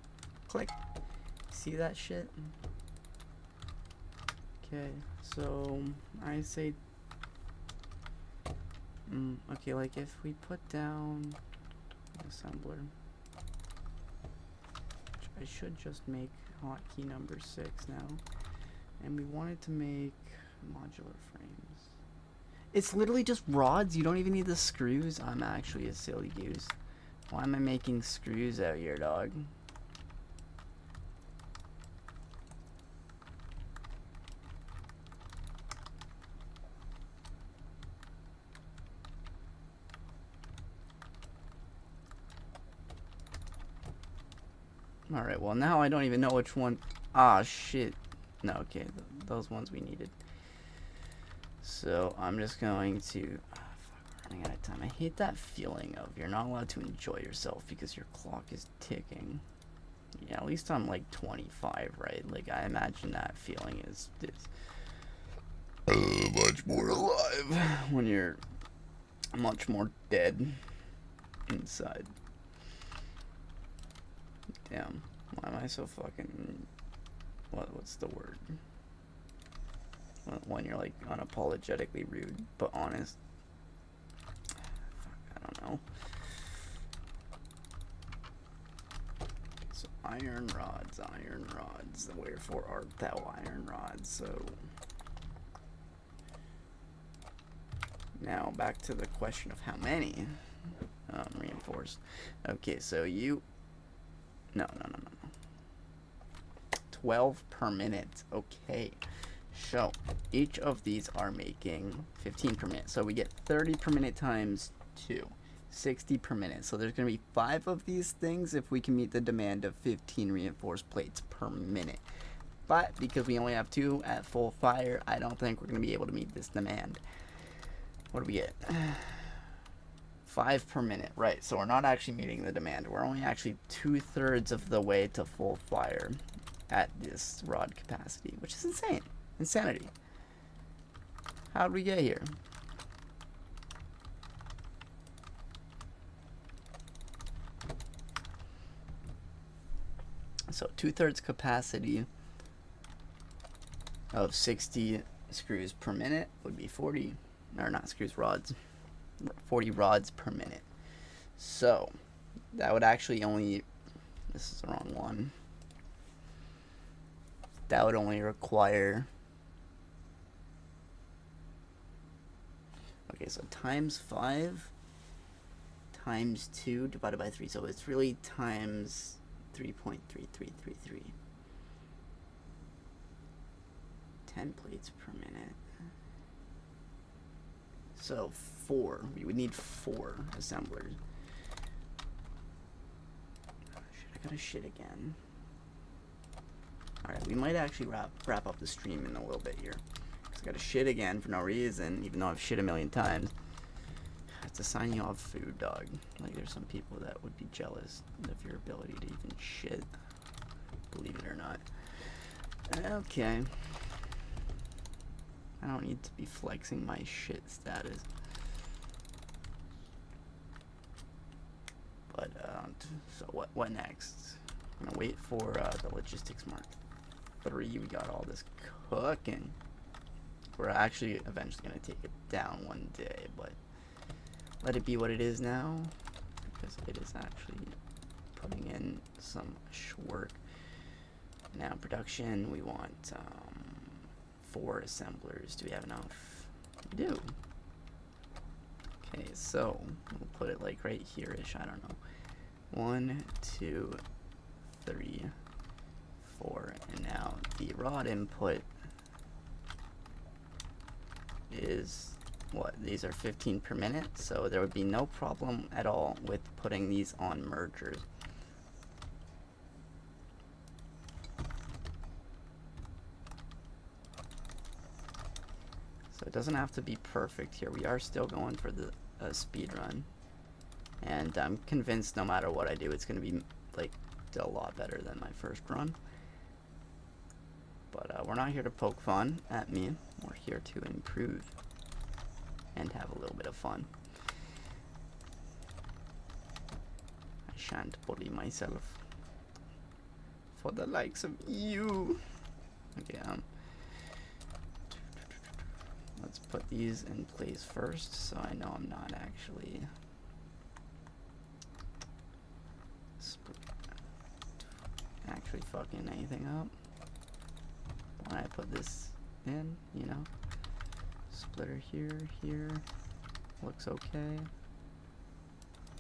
[SPEAKER 1] Click! See that shit? Okay, so I say okay, like if we put down assembler, which I should just make hotkey number 6 now, and we wanted to make modular frames. It's literally just rods. You don't even need the screws. I'm actually a silly goose. Why am I making screws out here, dog? Alright, well now I don't even know which one. Ah, shit. No, okay, those ones we needed. So I'm just going to... fuck, we're running out of time. I hate that feeling of you're not allowed to enjoy yourself because your clock is ticking. Yeah, at least I'm like 25, right? Like, I imagine that feeling is much more alive when you're much more dead inside. Damn, why am I so fucking... what's the word? When you're like unapologetically rude but honest. Fuck, I don't know. So iron rods, wherefore art thou iron rods? So now back to the question of how many reinforced. Okay, so you no 12 per minute. Okay, so each of these are making 15 per minute, so we get 30 per minute times 2, 60 per minute. So there's going to be 5 of these things if we can meet the demand of 15 reinforced plates per minute. But because we only have 2 at full fire, I don't think we're going to be able to meet this demand. What do we get? 5 per minute, right? So we're not actually meeting the demand. We're only actually 2/3 of the way to full fire at this rod capacity, which is insane. Insanity. How did we get here? So 2/3 capacity of 60 screws per minute would be 40, or not screws, rods. 40 rods per minute. So that would actually only, this is the wrong one. That would only require, okay, so times 5 times 2 divided by 3. So it's really times 3.3333. 10 plates per minute. So 4. We would need 4 assemblers. Oh, shit, I gotta shit again. Alright, we might actually wrap up the stream in a little bit here. Because I gotta shit again for no reason, even though I've shit a million times. I have to sign you off food, dog. Like, there's some people that would be jealous of your ability to even shit. Believe it or not. Okay. I don't need to be flexing my shit status. But, so what next? I'm gonna wait for the logistics mark 3. We got all this cooking. We're actually eventually gonna take it down one day, but let it be what it is now, because it is actually putting in some work. Now production, we want 4 assemblers. Do we have enough? We do. Okay, so we'll put it like right here-ish. I don't know. 1, 2, 3, 4, and now the rod input is what? These are 15 per minute, so there would be no problem at all with putting these on mergers. So it doesn't have to be perfect here. We are still going for the speed run, and I'm convinced no matter what I do, it's going to be like a lot better than my first run. But we're not here to poke fun at me. We're here to improve and have a little bit of fun. I shan't bully myself for the likes of you. Okay, let's put these in place first, so I know I'm not actually fucking anything up when I put this in, you know. Splitter here, here, looks okay.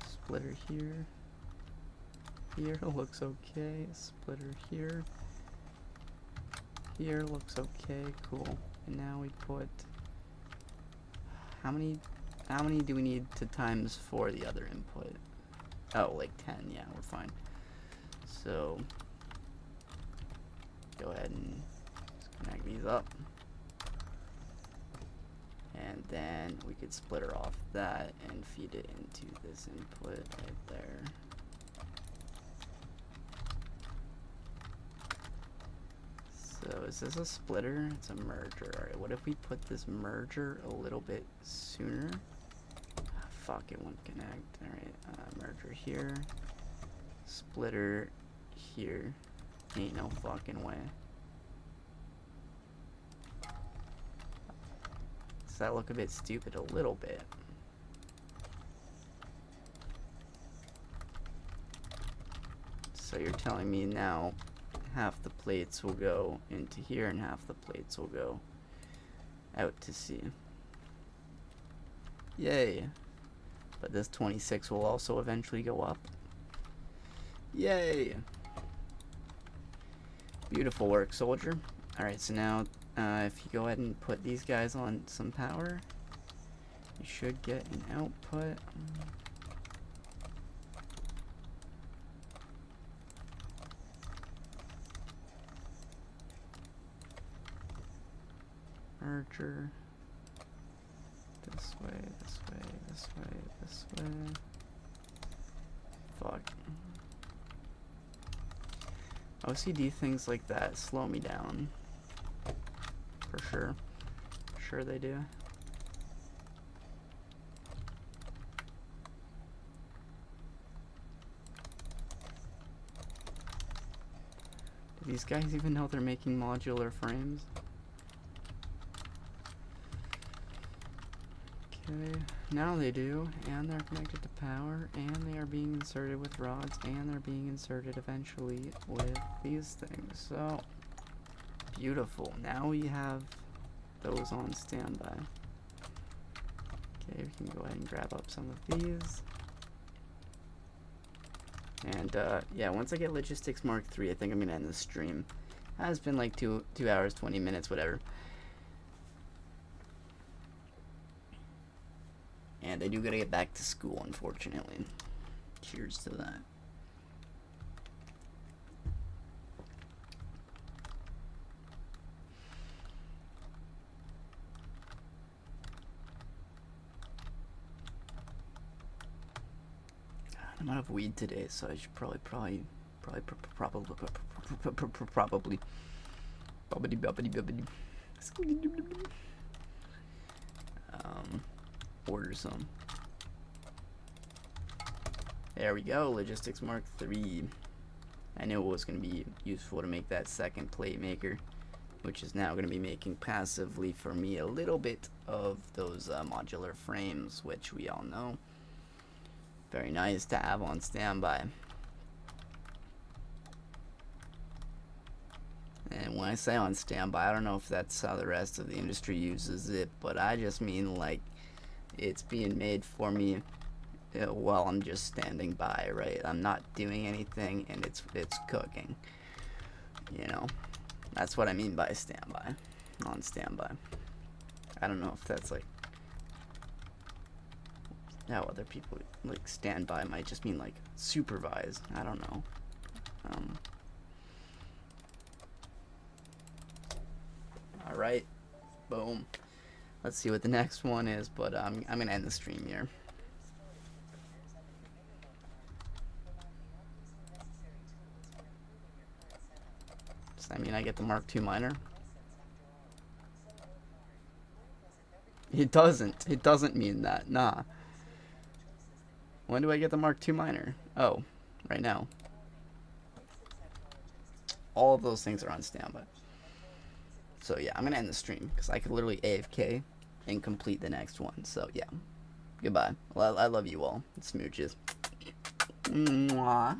[SPEAKER 1] Splitter here, here looks okay. Splitter here, here looks okay. Cool. And now we put, how many do we need to times for the other input? Oh, like 10. Yeah, we're fine. So go ahead and connect these up. And then we could splitter off that and feed it into this input right there. So is this a splitter? It's a merger. Alright, what if we put this merger a little bit sooner? Ah, fuck, it won't connect. Alright, merger here. Splitter here. Ain't no fucking way. Does that look a bit stupid? A little bit. So you're telling me now half the plates will go into here and half the plates will go out to sea. Yay. But this 26 will also eventually go up. Yay. Beautiful work, soldier. Alright, so now if you go ahead and put these guys on some power, you should get an output. Merger. This way, this way, this way, this way. Fuck. OCD things like that slow me down. For sure. Sure they do. Do these guys even know they're making modular frames? Okay, now they do, and they're connected to power, and they are being inserted with rods, and they're being inserted eventually with these things. So, beautiful. Now we have those on standby. Okay, we can go ahead and grab up some of these. And, yeah, once I get Logistics Mark III, I think I'm going to end the stream. It's been like 2 hours, 20 minutes, whatever. And I do gotta get back to school, unfortunately. Cheers to that. I'm out of weed today, so I should probably order some. There we go, Logistics Mark III. I knew it was going to be useful to make that second plate maker, which is now going to be making passively for me a little bit of those modular frames, which we all know. Very nice to have on standby. And when I say on standby, I don't know if that's how the rest of the industry uses it, but I just mean like it's being made for me while I'm just standing by, right? I'm not doing anything and it's cooking. You know, that's what I mean by standby, on standby. I don't know if that's like how other people like standby might just mean like supervise. I don't know. All right, boom. Let's see what the next one is, but I'm gonna end the stream here. Does that mean I get the Mark II miner? It doesn't. It doesn't mean that. Nah. When do I get the Mark II miner? Oh, right now. All of those things are on standby. So yeah, I'm gonna end the stream because I could literally AFK and complete the next one. So yeah, goodbye. I love you all. Smooches. Mwah.